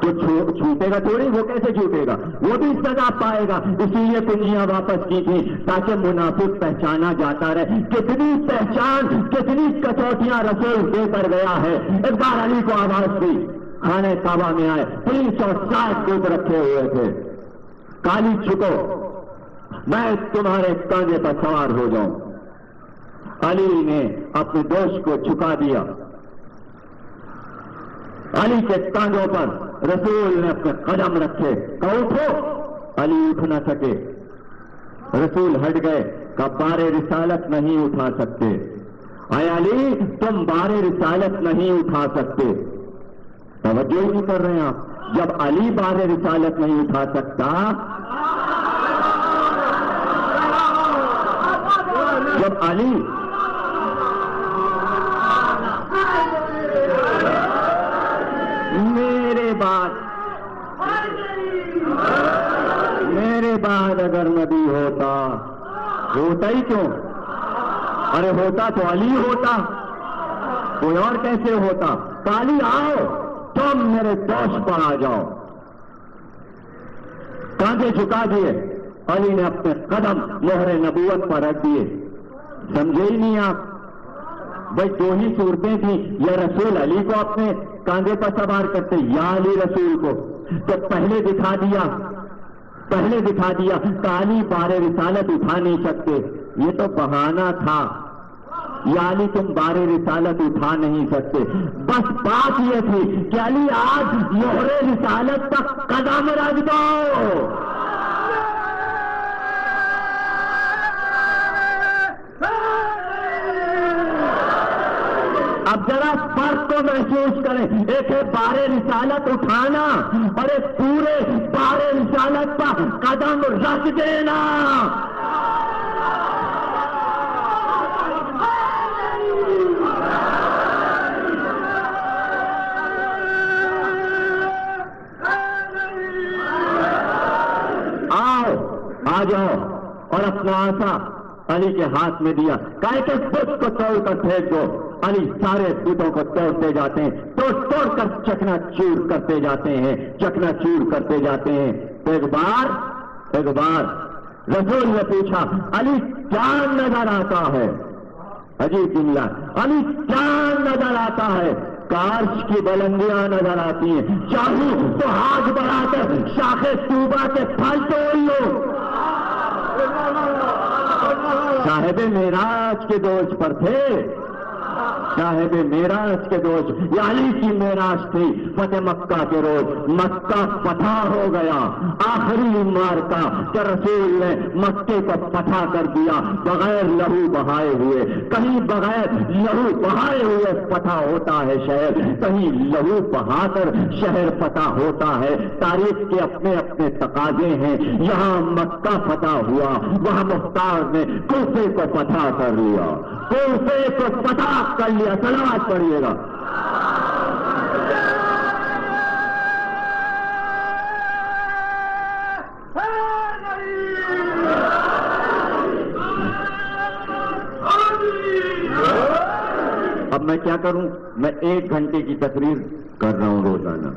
تو چھوٹے گا تھوڑی، وہ کیسے چھوٹے گا؟ وہ بھی سزا پائے گا۔ اسی لیے کنجیاں واپس کی تھی تاکہ منافق پہچانا جاتا رہے۔ کتنی پہچان، کتنی کٹوتیاں رسول دے کر گیا ہے۔ ایک بار علی کو آواز دی، خانہ کعبہ میں آئے، 360 دودھ رکھے ہوئے تھے، کالی چھکو، میں تمہارے کاندھے پر سوار ہو جاؤں۔ علی نے اپنے دوست کو جھکا دیا، علی کے کاندھوں پر رسول نے اپنے قدم رکھے، کہا اٹھو، علی اٹھ نہ سکے، رسول ہٹ گئے، کہا بار رسالت نہیں اٹھا سکتے، اے علی تم بار رسالت نہیں اٹھا سکتے۔ توجہ ہی نہیں کر رہے ہیں آپ، جب علی بار رسالت نہیں اٹھا سکتا، جب علی میرے بعد اگر نبی ہوتا ہی کیوں؟ ارے ہوتا تو علی ہوتا، کوئی اور کیسے ہوتا؟ علی آؤ، تم میرے دوست پر آ جاؤ۔ کاندھے جھکا دیے، علی نے اپنے قدم مہر نبوت پر رکھ دیے. سمجھے ہی نہیں آپ؟ بھائی دو ہی صورتیں تھیں، یا رسول علی کو اپنے کاندھے پر سوار کرتے یا علی رسول کو. تو پہلے دکھا دیا کہ علی بار رسالت اٹھا نہیں سکتے، یہ تو بہانہ تھا. یا علی تم بار رسالت اٹھا نہیں سکتے. بس بات یہ تھی کہ علی آج مہر رسالت پر قدم رکھ دو. اب ذرا فرق تو محسوس کریں، ایک ہے بار رسالت اٹھانا اور ایک پورے بار رسالت پر قدم رکھ دینا. آ جاؤ. اور اپنا آسا علی کے ہاتھ میں دیا، کہے کہ بت کو توڑ کر پھینک دو. علی سارے بتوں کو توڑتے جاتے ہیں، توڑ کر چکنا چور کرتے جاتے ہیں. ایک بار رسول نے پوچھا، علی چاند نظر آتا ہے. عجیب جملہ، علی چاند نظر آتا ہے، کارش کی بلندیاں نظر آتی ہیں. چاہو تو ہاتھ بڑھا کر شاخ طوبہ کے پھل توڑ لو. صاحب معراج کے دوش پر تھے، صاحب معراج کے دوش. یہ علی کی معراج تھی فتح مکہ کے روز. مکہ فتح ہو گیا، آخری مارکا کہ رسول نے مکے کو فتح کر دیا بغیر لہو بہائے ہوئے. کہیں بغیر لہو بہائے ہوئے فتح ہوتا ہے شہر، کہیں لہو بہا کر شہر فتح ہوتا ہے. تاریخ کے اپنے اپنے تقاضے ہیں. یہاں مکہ فتح ہوا، وہاں مختار نے کوفے کو فتح کر لیا. کوفے کو فتح کر لیا. صلوات پڑھیے گا. اب میں کیا کروں؟ میں 1 گھنٹے کی تقریر کر رہا ہوں روزانہ.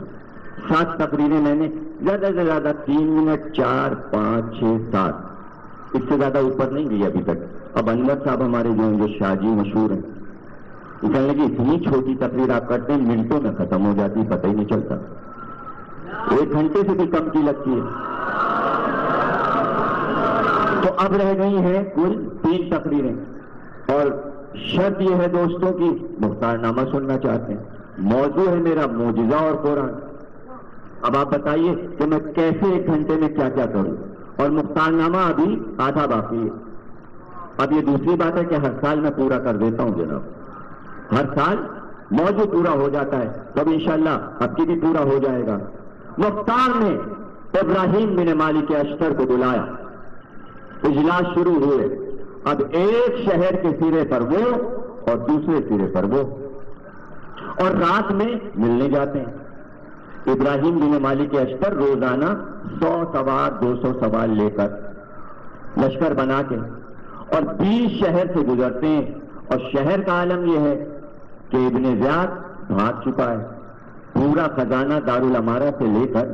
7 تقریریں میں نے، زیادہ سے زیادہ 3 منٹ، 4، 5، 6، 7، اس سے زیادہ اوپر نہیں گئی ابھی تک. اب انور صاحب ہمارے جو شاہ جی مشہور ہیں، کہنے لگے اتنی چھوٹی تقریر آپ کرتے ہیں، منٹوں میں ختم ہو جاتی، پتہ ہی نہیں چلتا. 1 گھنٹے سے بھی کم کی لگتی ہے. تو اب رہ گئی ہیں کل 3 تقریریں. اور شرط یہ ہے دوستوں کی مختار نامہ سننا چاہتے ہیں. موضوع ہے میرا معجزہ اور قرآن. اب آپ بتائیے کہ میں کیسے 1 گھنٹے میں کیا کیا کروں. اور مختار نامہ ابھی آدھا باقی ہے. اب یہ دوسری بات ہے کہ ہر سال میں پورا کر دیتا ہوں جناب. ہر سال موضوع پورا ہو جاتا ہے، تب انشاءاللہ اب کی بھی پورا ہو جائے گا. مختار نے ابراہیم بن مالک اشتر کو بلایا، اجلاس شروع ہوئے. اب ایک شہر کے سرے پر وہ اور دوسرے سرے پر وہ، اور رات میں ملنے جاتے ہیں. ابراہیم بن مالک اشتر روزانہ 100 سوار 200 سوار لے کر لشکر بنا کے اور 20 شہر سے گزرتے ہیں. اور شہر کا عالم یہ ہے کہ ابن زیاد بھاگ چکا ہے. پورا خزانہ دارالامارہ سے لے کر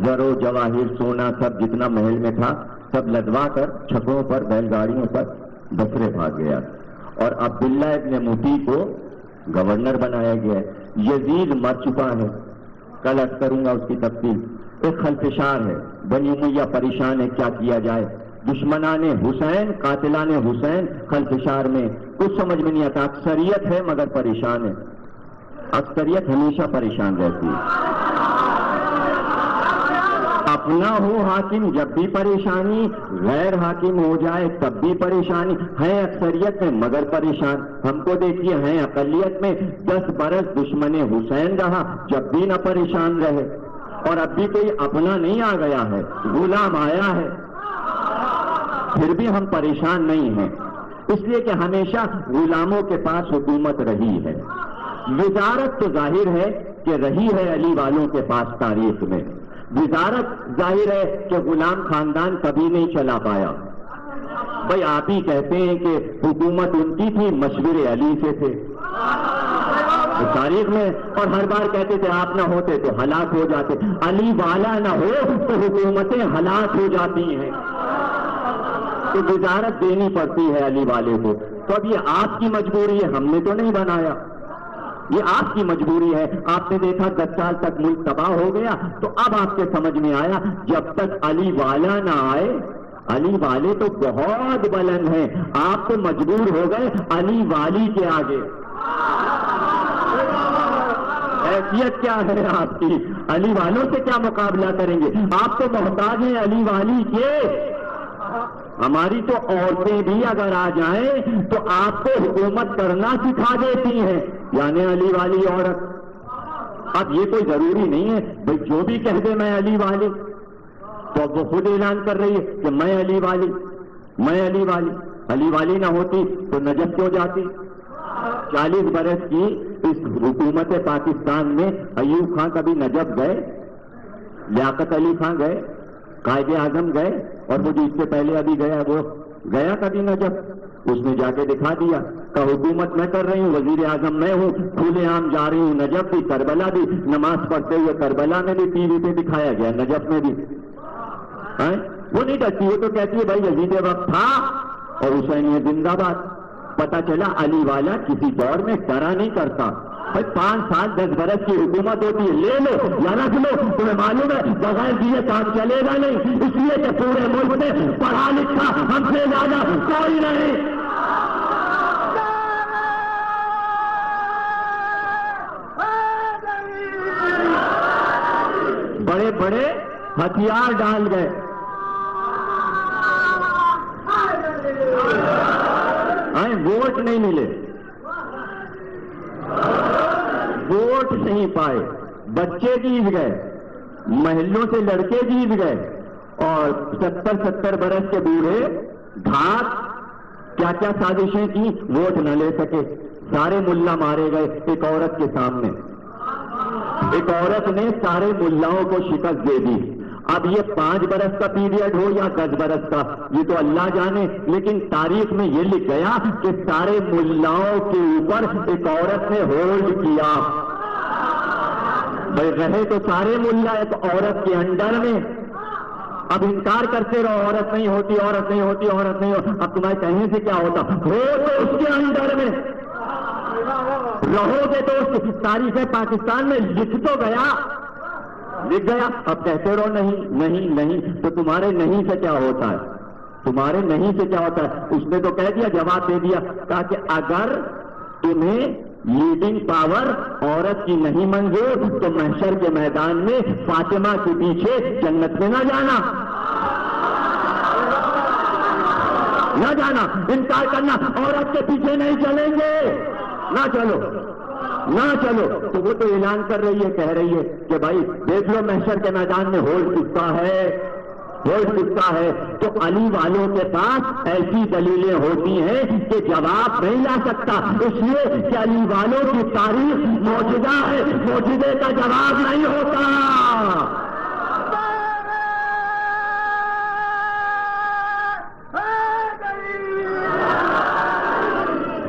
زر و جواہر سونا سب جتنا محل میں تھا سب لدوا کر چھکوں پر بیل گاڑیوں پر بسرے بھاگ گیا. اور عبداللہ ابن مطیع کو گورنر بنایا گیا ہے. یزید مر چکا ہے، کل عرض کروں گا اس کی تفصیل. ایک خلفشار ہے، بنی امیہ پریشان ہے، کیا کیا جائے. دشمنان حسین، قاتلان حسین خلفشار میں، کچھ سمجھ میں نہیں آتا. اکثریت ہے مگر پریشان ہے. اکثریت ہمیشہ پریشان رہتی ہے. اپنا ہو حاکم جب بھی پریشانی، غیر حاکم ہو جائے تب بھی پریشانی. ہے اکثریت میں مگر پریشان. ہم کو دیکھیے ہیں اقلیت میں 10 برس دشمن حسین رہا جب بھی نہ پریشان رہے. اور اب بھی کوئی اپنا نہیں آ گیا ہے، غلام آیا ہے، پھر بھی ہم پریشان نہیں ہیں. اس لیے کہ ہمیشہ غلاموں کے پاس حکومت رہی ہے. وزارت تو ظاہر ہے کہ رہی ہے علی والوں کے پاس تاریخ میں. وزارت ظاہر ہے کہ غلام خاندان کبھی نہیں چلا پایا. بھائی آپ ہی کہتے ہیں کہ حکومت ان کی تھی، مشورے علی سے تھے تاریخ میں. اور ہر بار کہتے تھے آپ نہ ہوتے تو ہلاک ہو جاتے. علی والا نہ ہو تو حکومتیں ہلاک ہو جاتی ہیں. تو وزارت دینی پڑتی ہے علی والے کو. تو اب یہ آپ کی مجبوری ہے, ہم نے تو نہیں بنایا, یہ آپ کی مجبوری ہے. آپ نے دیکھا 10 سال تک ملک تباہ ہو گیا, تو اب آپ کے سمجھ میں آیا جب تک علی والا نہ آئے, علی والے تو بہت بلند ہیں, آپ تو مجبور ہو گئے علی والی کے آگے. حیثیت کیا ہے آپ کی, علی والوں سے کیا مقابلہ کریں گے؟ آپ تو محتاج ہیں علی والی کے. ہماری تو عورتیں بھی اگر آ جائیں تو آپ کو حکومت کرنا سکھا دیتی ہیں, یعنی علی والی عورت. اب یہ کوئی ضروری نہیں ہے بھائی جو بھی کہہ دے میں علی والی, تو اب وہ خود اعلان کر رہی ہے کہ میں علی والی, میں علی والی. علی والی نہ ہوتی تو نجف کیوں جاتی؟ 40 برس کی اس حکومت پاکستان میں ایوب خان کبھی نجف گئے؟ لیاقت علی خان گئے؟ قائد اعظم گئے؟ اور وہ جو اس سے پہلے ابھی گیا وہ گیا کبھی نجف؟ اس نے جا کے دکھا دیا کہ حکومت میں کر رہی ہوں, وزیر اعظم میں ہوں, کھلے عام جا رہی ہوں نجف بھی, کربلا بھی, نماز پڑھتے ہوئے کربلا میں بھی ٹی وی پہ دکھایا گیا, نجف میں بھی. وہ نہیں ڈرتی, وہ تو کہتی ہے بھائی یزید وقت تھا اور حسینیت زندہ باد. پتا چلا علی والا کسی دور میں ڈرا نہیں کرتا. بھائی 5 سال 10 برس کی حکومت ہوتی ہے, لے لو یا رکھ لو, تمہیں معلوم ہے بغیر دیے کام چلے گا نہیں, اس لیے کہ پورے ملک میں پڑھا لکھا ہم سے زیادہ کوئی نہیں. بڑے بڑے ہتھیار ڈال گئے, ووٹ نہیں ملے, ووٹ نہیں پائے, بچے جیت گئے, محلوں سے لڑکے جیت گئے, اور 70 برس کے بوڑھے گھاٹ کیا کیا سازشیں کی, ووٹ نہ لے سکے. سارے ملا مارے گئے ایک عورت کے سامنے. ایک عورت نے سارے ملاؤں کو شکست دے دی. اب یہ 5 برس کا پیریڈ ہو یا 10 برس کا, یہ تو اللہ جانے, لیکن تاریخ میں یہ لکھ گیا کہ سارے ملاؤں کے اوپر ایک عورت نے ہولڈ کیا. بھائی رہے تو سارے ملا ایک عورت کے انڈر میں. اب انکار کرتے رہو عورت نہیں ہوتی, عورت نہیں ہوتی, عورت نہیں ہوتی. اب تمہیں کہیں سے کیا ہوتا, ہو تو اس کے انڈر میں رہو گے تو اس تاریخ پاکستان میں لکھ تو گیا, لکھ گیا. اب کہتے رہو نہیں نہیں نہیں, تو تمہارے نہیں سے کیا ہوتا ہے, تمہارے نہیں سے کیا ہوتا ہے؟ اس نے تو کہہ دیا, جواب دے دیا, کہا کہ اگر تمہیں لیڈنگ پاور عورت کی نہیں منظور تو محشر کے میدان میں فاطمہ کے پیچھے جنت میں نہ جانا, نہ جانا. انکار کرنا, عورت کے پیچھے نہیں چلیں گے, نہ چلو نہ چلو. تو وہ تو اعلان کر رہی ہے, کہہ رہی ہے کہ بھائی دیکھ لو محشر کے میدان میں ہولڈ کستا ہے, ہولڈ کستا ہے. تو علی والوں کے پاس ایسی دلیلیں ہوتی ہیں کہ جواب نہیں لا سکتا, اس لیے کہ علی والوں کی تاریخ موجودہ ہے, موجودے کا جواب نہیں ہوتا.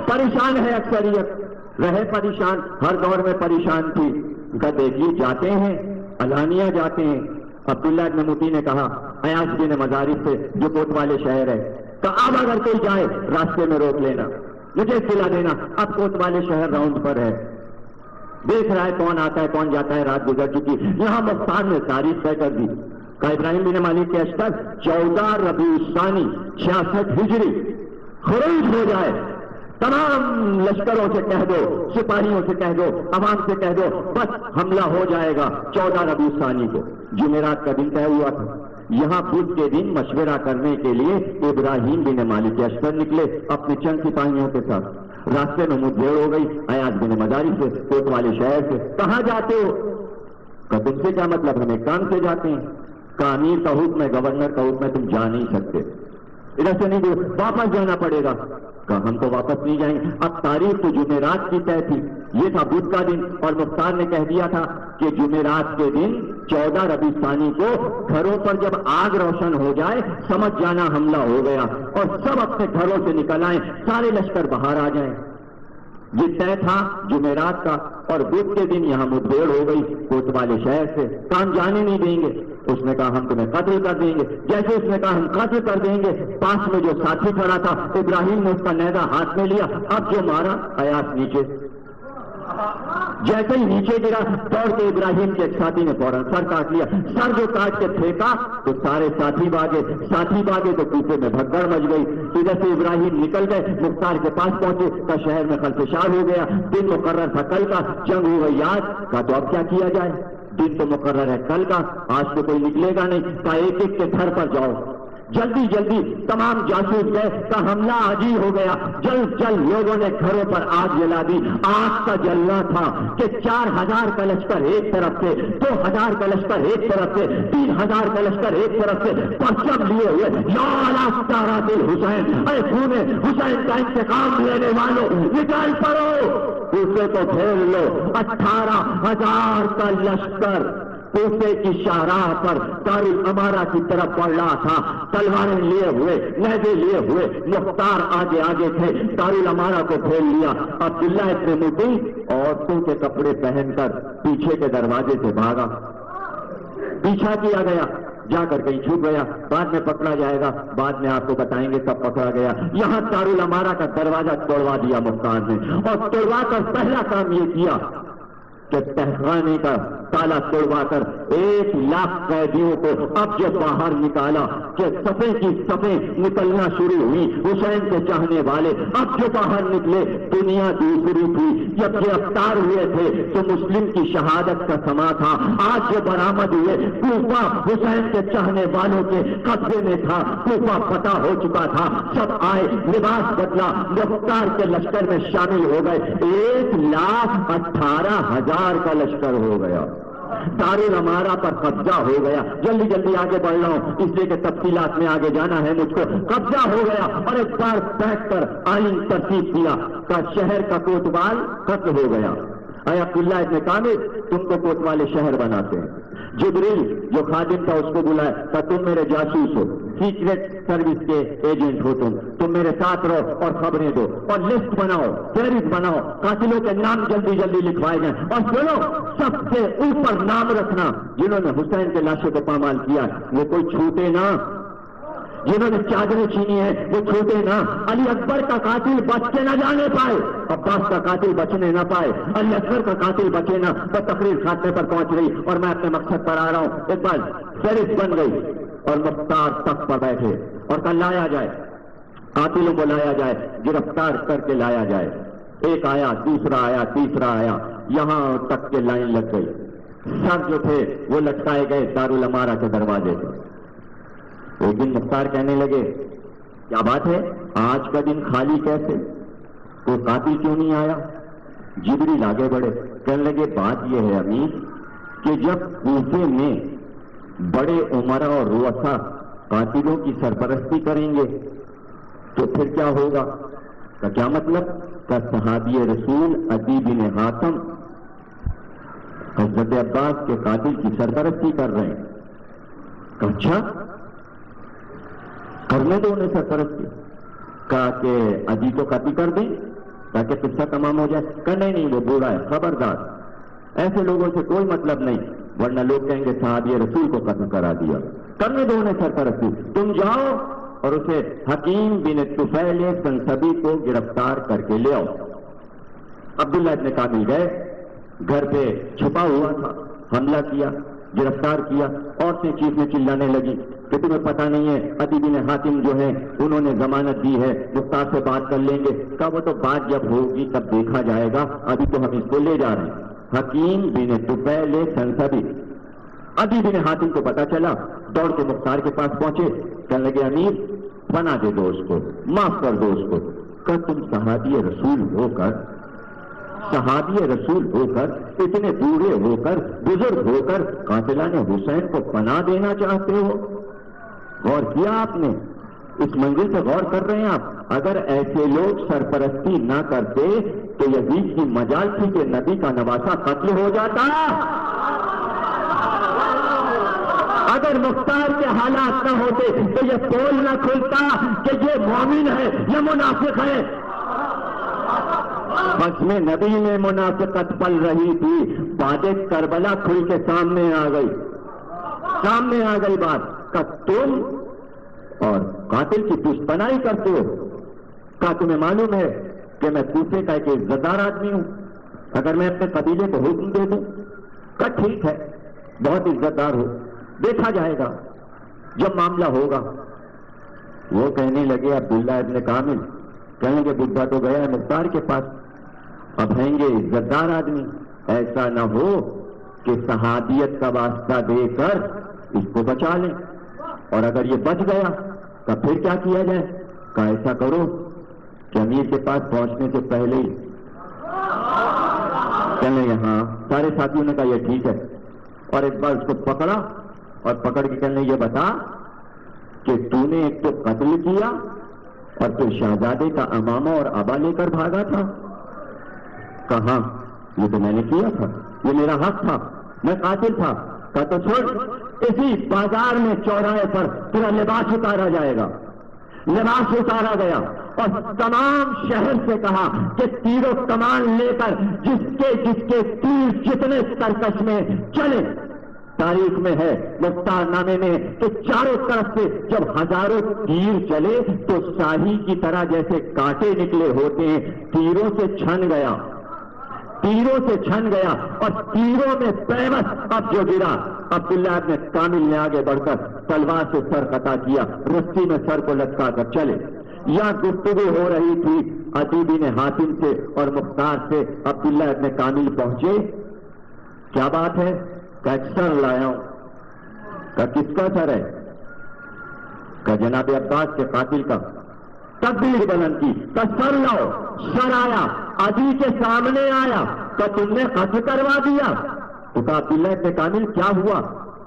پریشان ہے اکثریت, رہے پریشان, ہر دور میں پریشان تھی. کا دیکھیے جاتے ہیں, علانیہ جاتے ہیں. عبداللہ ابن متی نے کہا ایاز بن مزارف سے جو کوتوالے شہر ہے, کہ اب اگر کوئی جائے راستے میں روک لینا, مجھے اطلاع دینا. اب کوتوالے شہر راؤنڈ پر ہے, دیکھ رہا ہے کون آتا ہے کون جاتا ہے, رات گزر چکی. یہاں مختار نے تاریخ طے کر دی کہ ابراہیم بن مالک کے اشتر 14 ربیع الثانی 66 ہجری خروج ہو جائے. تمام لشکروں سے کہہ دو, سپاہیوں سے کہہ دو, عوام سے کہہ دو, بس حملہ ہو جائے گا 14 ربیع الثانی کو. جمعرات کا دن طے ہوا تھا. یہاں بدھ کے دن مشورہ کرنے کے لیے ابراہیم بن مالک اشتر نکلے اپنے چند سپاہیوں کے ساتھ. راستے میں مٹبھیڑ ہو گئی ایاز بن مزارف سے, کوتوالے شہر سے. کہاں جاتے ہو؟ کہ تم سے کیا مطلب, ہمیں کام سے جاتے ہیں. کہ امیر کا حکم ہے, گورنر کا حکم ہے, تم جا نہیں سکتے, ادھر سے نہیں, واپس جانا پڑے گا. کہ ہم تو واپس نہیں جائیں گے. اب تاریخ تو جمعرات کی طے تھی, یہ تھا بدھ کا دن, اور مختار نے کہہ دیا تھا کہ جمعرات کے دن 14 ربیع الثانی کو گھروں پر جب آگ روشن ہو جائے سمجھ جانا حملہ ہو گیا, اور سب اپنے گھروں سے نکل آئیں, سارے لشکر باہر آ جائیں. یہ طے تھا جمعرات کا، اور بدھ کے دن یہاں مٹبھیڑ ہو گئی کوتوالے شہر سے، کام جانے نہیں دیں گے۔ اس نے کہا ہم تمہیں قتل کر دیں گے۔ جیسے اس نے کہا ہم قتل کر دیں گے، پاس میں جو ساتھی کھڑا تھا ابراہیم نے اس کا نیزہ ہاتھ میں لیا، اب جو مارا ایاس نیچے، جیسے ہی نیچے گرا دوڑ کے ابراہیم کے ایک ساتھی نے فوراً سر کاٹ لیا۔ سر جو کاٹ کے پھینکا تو سارے ساتھی بھاگے تو کوفے میں بھگدڑ مچ گئی۔ ادھر سے ابراہیم نکل گئے، مختار کے پاس پہنچے تو شہر میں خلفشار ہو گیا۔ دن مقرر تھا کل کا، جنگ ہو گئی یاد کا، تو اب کیا کیا جائے؟ دن تو مقرر ہے کل کا، آج تو کوئی نکلے گا نہیں، کا ایک ایک کے گھر پر جاؤ۔ جلدی جلدی تمام جاسوس گئے، کا حملہ آج ہی ہو گیا۔ جلد لوگوں نے گھروں پر آگ جلا دی۔ آگ کا جلنا تھا کہ 4000 کا لشکر ایک طرف سے، 2000 کا لشکر ایک طرف سے، 3000 کا لشکر ایک طرف سے، پرچم لیے ہوئے یا علی سارات الحسین، اے خون حسین کا انتقام لینے والوں نکال پڑو، اسے تو پھیر لو۔ 18000 کا لشکر کوفے کی شاہراہ پر دارالامارہ کی طرف بڑھ رہا تھا، تلواریں لیے ہوئے، نیزے لیے ہوئے، مختار آگے تھے، دارالامارہ کو پھیل لیا۔ عبداللہ ابن مبی عورتوں کے کپڑے پہن کر پیچھے کے دروازے سے بھاگا، پیچھا کیا گیا، جا کر کہیں چھپ گیا، بعد میں پکڑا جائے گا، بعد میں آپ کو بتائیں گے کب پکڑا گیا۔ یہاں دارالامارہ کا دروازہ توڑوا دیا مختار نے، اور توڑوا کر پہلا کام یہ کیا کہ تہخانے کا تالا توڑوا کر 1,00,000 قیدیوں کو اب جو باہر نکالا کہ صفیں کی صفیں نکلنا شروع ہوئی، حسین کے چاہنے والے اب جو باہر نکلے۔ دنیا دوسری تھی، جب گرفتار ہوئے تھے تو مسلم کی شہادت کا سما تھا، آج جو برآمد ہوئے کوفہ حسین کے چاہنے والوں کے قبضے میں تھا، کوفہ فتح ہو چکا تھا، سب آئے، لباس بدلا، مختار کے لشکر میں شامل ہو گئے، 1,18,000 کا لشکر ہو گیا، دارالامارہ پر قبضہ ہو گیا۔ جلدی جلدی آگے بڑھ رہا ہوں اس لیے کہ تفصیلات میں آگے جانا ہے مجھ کو۔ قبضہ ہو گیا اور ایک بار بیٹھ کر آئین ترتیب کیا کہ شہر کا کوتوال قتل ہو گیا۔ اے عبداللہ ابن کامل، تم کو کوتوالے شہر بناتے ہیں۔ جبریل جو خادم تھا اس کو بلایا کہ تم میرے جاسوس ہو، سیکرٹ سروس کے ایجنٹ ہو، تم میرے ساتھ رہو اور خبریں دو اور لسٹ بناؤ، فہرست بناؤ، قاتلوں کے نام جلدی جلدی لکھوائے جائیں، اور سنو سب سے اوپر نام رکھنا جنہوں نے حسین کے لاشوں کو پامال کیا وہ کوئی چھوٹے نہ، جنہوں نے چادریں چھینی ہیں وہ چھوٹے نہ۔ علی اکبر کا قاتل بچ کے نہ جانے پائے، عباس کا قاتل بچنے نہ پائے، علی اکبر کا قاتل بچے نہ۔ تو تقریر خاتمے پر پہنچ گئی اور میں اپنے مقصد پر آ رہا ہوں۔ ایک بار فہرست بن گئی اور مختار تخت پر بیٹھے اور کل لایا جائے، قاتلوں کو لایا جائے، گرفتار کر کے لایا جائے۔ ایک آیا، دوسرا آیا، تیسرا آیا، یہاں تک کے لائن لگ گئی۔ سر جو تھے وہ لٹکائے گئے دارالامارہ کے دروازے پر۔ ایک دن مختار کہنے لگے کیا بات ہے آج کا دن خالی کیسے، کوئی قاتل کیوں نہیں آیا؟ جبریل آگے بڑھے، کہنے لگے بات یہ ہے امیر کہ جب کوفے میں بڑے عمرا اور رؤسا قاتلوں کی سرپرستی کریں گے تو پھر کیا ہوگا؟ کا کیا مطلب؟ کا صحابی رسول عدی بن حاتم حضرت عباس کے قاتل کی سرپرستی کر رہے ہیں۔ اچھا کرنے دو انہیں سرپرستی، کہا کہ عدی کو قتل کر دیں تاکہ قصہ تمام ہو جائے۔ کرنے نہیں، وہ برا ہے، خبردار، ایسے لوگوں سے کوئی مطلب نہیں، ورنہ لوگ کہیں گے صحابی رسول کو قتل کرا دیا۔ کرنے دو انہیں سرپرستی، تم جاؤ اور اسے حکیم بن طفیل سنسبی کو گرفتار کر کے لے آؤ۔ عبداللہ ابن کامل گئے، گھر پہ چھپا ہوا تھا، حملہ کیا، گرفتار کیا۔ عورتیں چیخنے چلانے لگی کہ تمہیں پتہ نہیں ہے عدی بن حاتم جو ہے انہوں نے ضمانت دی ہے، مختار سے بات کر لیں گے۔ کہا وہ تو بات جب ہوگی تب دیکھا جائے گا، ابھی تو ہم اس کو لے جا رہے ہیں۔ حکیم بن طفیل سنسبی، عدی بن حاتم کو پتا چلا، دوڑ کے مختار کے پاس پہنچے، کہنے لگے امیر بنا دے دو اس کو، معاف کر دو اس کو۔ کہ تم صحابی رسول ہو کر اتنے بوڑھے ہو کر بزرگ ہو کر قاتلان حسین کو پناہ دینا چاہتے ہو؟ غور کیا آپ نے؟ اس منزل سے غور کر رہے ہیں آپ؟ اگر ایسے لوگ سرپرستی نہ کرتے تو یزید کی مجال تھی کہ نبی کا نواسا قتل ہو جاتا۔ اگر مختار کے حالات نہ ہوتے تو یہ پول نہ کھلتا کہ یہ مومن ہے یا منافق ہے۔ بس میں نبی میں منافقت پل رہی تھی، باتیں کربلا کھل کے سامنے آ گئی بات کہ تم اور قاتل کی پشت پناہی کرتے ہو، کہ تمہیں معلوم ہے کہ میں کوفے کا ایک عزت دار آدمی ہوں، اگر میں اپنے قبیلے کو حکم دے دوں کہ ٹھیک ہے بہت عزت دار ہو، دیکھا جائے گا جب معاملہ ہوگا۔ وہ کہنے لگے عبداللہ ابن کامل، کہیں گے بڈھا تو گیا مختار کے پاس، اب ہیں گے عزت دار آدمی، ایسا نہ ہو کہ صحابیت کا واسطہ دے کر اس کو بچا لیں، اور اگر یہ بچ گیا تو پھر کیا کیا جائے؟ کہ ایسا کرو کہ امیر کے پاس پہنچنے سے پہلے ہی کہنے لگے ہاں، سارے ساتھیوں نے کہا یہ ٹھیک ہے، اور ایک بار اس کو پکڑا اور پکڑ کے کہنے یہ بتا کہ تو نے ایک تو قتل کیا اور پھر شہزادے کا امامہ اور ابا لے کر بھاگا تھا؟ کہاں، یہ تو میں نے کیا تھا، یہ میرا حق تھا، میں قاتل تھا۔ کہا تو چھوڑ، اسی بازار میں چوراہے پر تیرا لباس اتارا جائے گا۔ لباس اتارا گیا اور تمام شہر سے کہا کہ تیر و کمان لے کر جس کے تیر جتنے سرکش میں چلے، تاریخ میں ہے مختار نامے میں کہ چاروں طرف سے جب ہزاروں تیر چلے تو ساہی کی طرح جیسے کانٹے نکلے ہوتے ہیں، تیروں سے چھن گیا اور تیروں میں پیوست اب جو گرا، عبداللہ ابن کامل نے آگے بڑھ کر تلوار سے سر قطع کیا، رسی میں سر کو لٹکا کر چلے۔ یا گفتگو ہو رہی تھی عدی بن حاتم سے اور مختار سے، عبداللہ ابن کامل پہنچے، کیا بات ہے؟ کہ سر لایا ہوں۔ کہ کس کا سر ہے؟ کہ جناب عباس کے قاتل کا۔ تکبیر بلند کی، کہ سر لاؤ۔ سر آیا، عدی کے سامنے آیا، کہ تم نے قتل کروا دیا۔ تو کہا عبداللہ ابن کامل کیا ہوا؟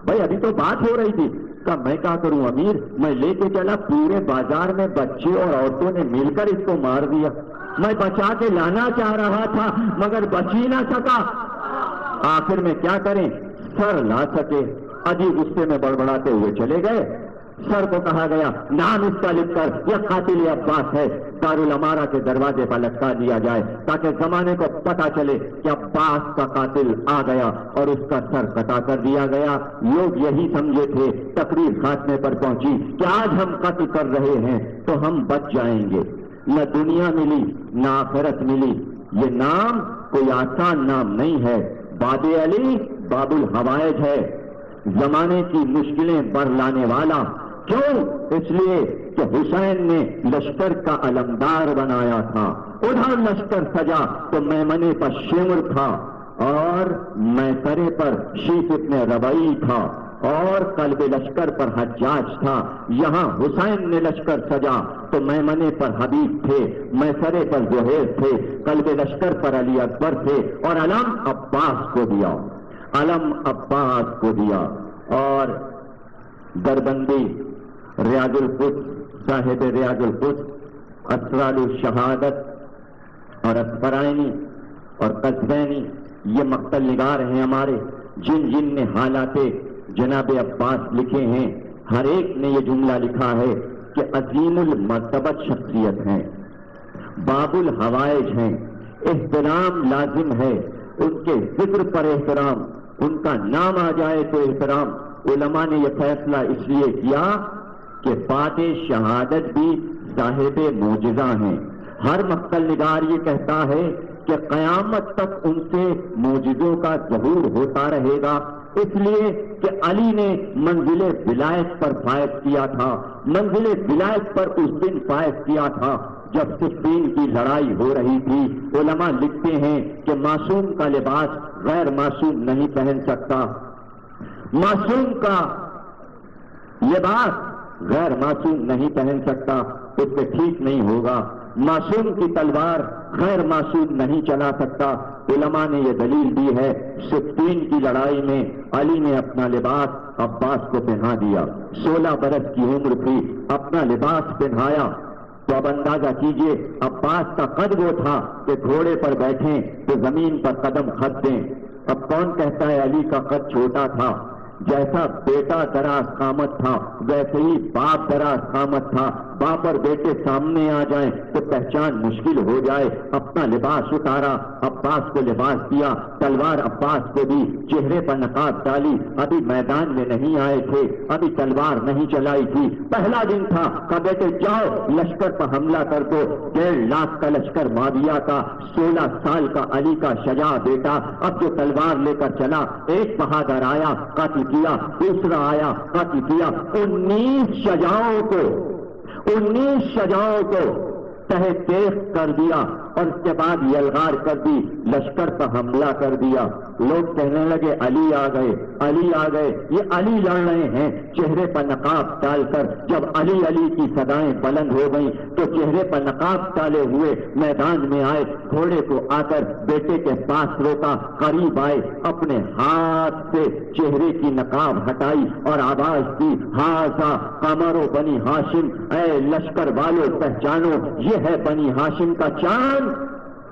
بھائی ابھی تو بات ہو رہی تھی۔ کہ میں کیا کروں امیر، میں لے کے چلا، پورے بازار میں بچے اور عورتوں نے مل کر اس کو مار دیا، میں بچا کے لانا چاہ رہا تھا مگر بچ ہی نہ سکا، آخر میں کیا کریں، سر لا سکے۔ عدی غصے میں بڑبڑاتے ہوئے چلے گئے۔ سر کو کہا گیا نام اس کا لکھ کر یہ قاتل عباس ہے، دارالامارہ کے دروازے پر لٹکا دیا جائے تاکہ زمانے کو پتا چلے کہ عباس کا قاتل آ گیا اور اس کا سر قطع کر دیا گیا۔ لوگ یہی سمجھے تھے، تقریر خاتمے پر پہنچی کہ آج ہم قتل کر رہے ہیں تو ہم بچ جائیں گے، نہ دنیا ملی نہ آخرت ملی۔ یہ نام کوئی آسان نام نہیں ہے، باب علی باب الحوائج ہے، زمانے کی مشکلیں بر لانے والا۔ کیوں؟ اس لیے کہ حسین نے لشکر کا علمدار بنایا تھا، ادھر لشکر سجا تو میمنے پر شمر تھا اور میسرے پر شیخ ابن ربعی تھا اور قلب لشکر پر حجاج تھا۔ یہاں حسین نے لشکر سجا تو میمنے پر حبیب تھے، میسرے پر زہیر تھے، قلب لشکر پر علی اکبر تھے، اور علم عباس کو دیا، علم عباس کو دیا۔ اور دربندی ریاض القدس، صاحب ریاض القدس، اسرار الشہادت اور اسفرائنی اور قصبینی، یہ مقتل نگار ہیں ہمارے، جن نے حالات جناب عباس لکھے ہیں، ہر ایک نے یہ جملہ لکھا ہے کہ عظیم المرتبت شخصیت ہیں، باب الحوائج ہیں، احترام لازم ہے، ان کے ذکر پر احترام، ان کا نام آ جائے تو احترام۔ علماء نے یہ فیصلہ اس لیے کیا کہ فاتح شہادت بھی صاحب معجزہ ہیں۔ ہر مقتل نگار یہ کہتا ہے کہ قیامت تک ان سے معجزوں کا ظہور ہوتا رہے گا، اس لیے کہ علی نے منزل ولایت پر فائز کیا تھا، منزل ولایت پر اس دن فائز کیا تھا جب صفین کی لڑائی ہو رہی تھی۔ علماء لکھتے ہیں کہ معصوم کا لباس غیر معصوم نہیں پہن سکتا، معصوم کا لباس غیر معصوم نہیں پہن سکتا، اس سے ٹھیک نہیں ہوگا، معصوم کی تلوار غیر معصوم نہیں چلا سکتا۔ علماء نے یہ دلیل دی ہے، صفین کی لڑائی میں علی نے اپنا لباس عباس کو پہنا دیا، 16 برس کی عمر تھی، اپنا لباس پہنایا۔ تو اب اندازہ کیجئے عباس کا قد وہ تھا کہ گھوڑے پر بیٹھیں تو زمین پر قدم خط دیں۔ اب کون کہتا ہے علی کا قد چھوٹا تھا؟ جیسا بیٹا دراز قامت تھا ویسے ہی باپ دراز قامت تھا، باپ اور بیٹے سامنے آ جائیں تو پہچان مشکل ہو جائے۔ اپنا لباس اتارا، عباس کو لباس دیا، تلوار عباس کو دی، چہرے پر نقاب ڈالی۔ ابھی میدان میں نہیں آئے تھے، ابھی تلوار نہیں چلائی تھی، پہلا دن تھا۔ کہ بیٹے جاؤ لشکر پر حملہ کر دو۔ 1.5 لاکھ کا لشکر معاویہ کا، 16 سال کا علی کا شجاع بیٹا، اب جو تلوار لے کر چلا، ایک بہادر آیا قتل کیا، دوسرا آیا قتل کیا، 19 شجاعوں کو تہہ تیغ کر دیا، اور اس کے بعد یلغار کر دی، لشکر پر حملہ کر دیا۔ لوگ کہنے لگے علی آ گئے، علی آ گئے، یہ علی لڑ رہے ہیں۔ چہرے پر نقاب ڈال کر جب علی علی کی صدائیں بلند ہو گئیں تو چہرے پر نقاب ڈالے ہوئے میدان میں آئے، گھوڑے کو آ کر بیٹے کے پاس روکا، قریب آئے، اپنے ہاتھ سے چہرے کی نقاب ہٹائی اور آواز دی، ہاذا قمر بنی ہاشم، اے لشکر والوں پہچانو، یہ ہے بنی ہاشم کا چاند۔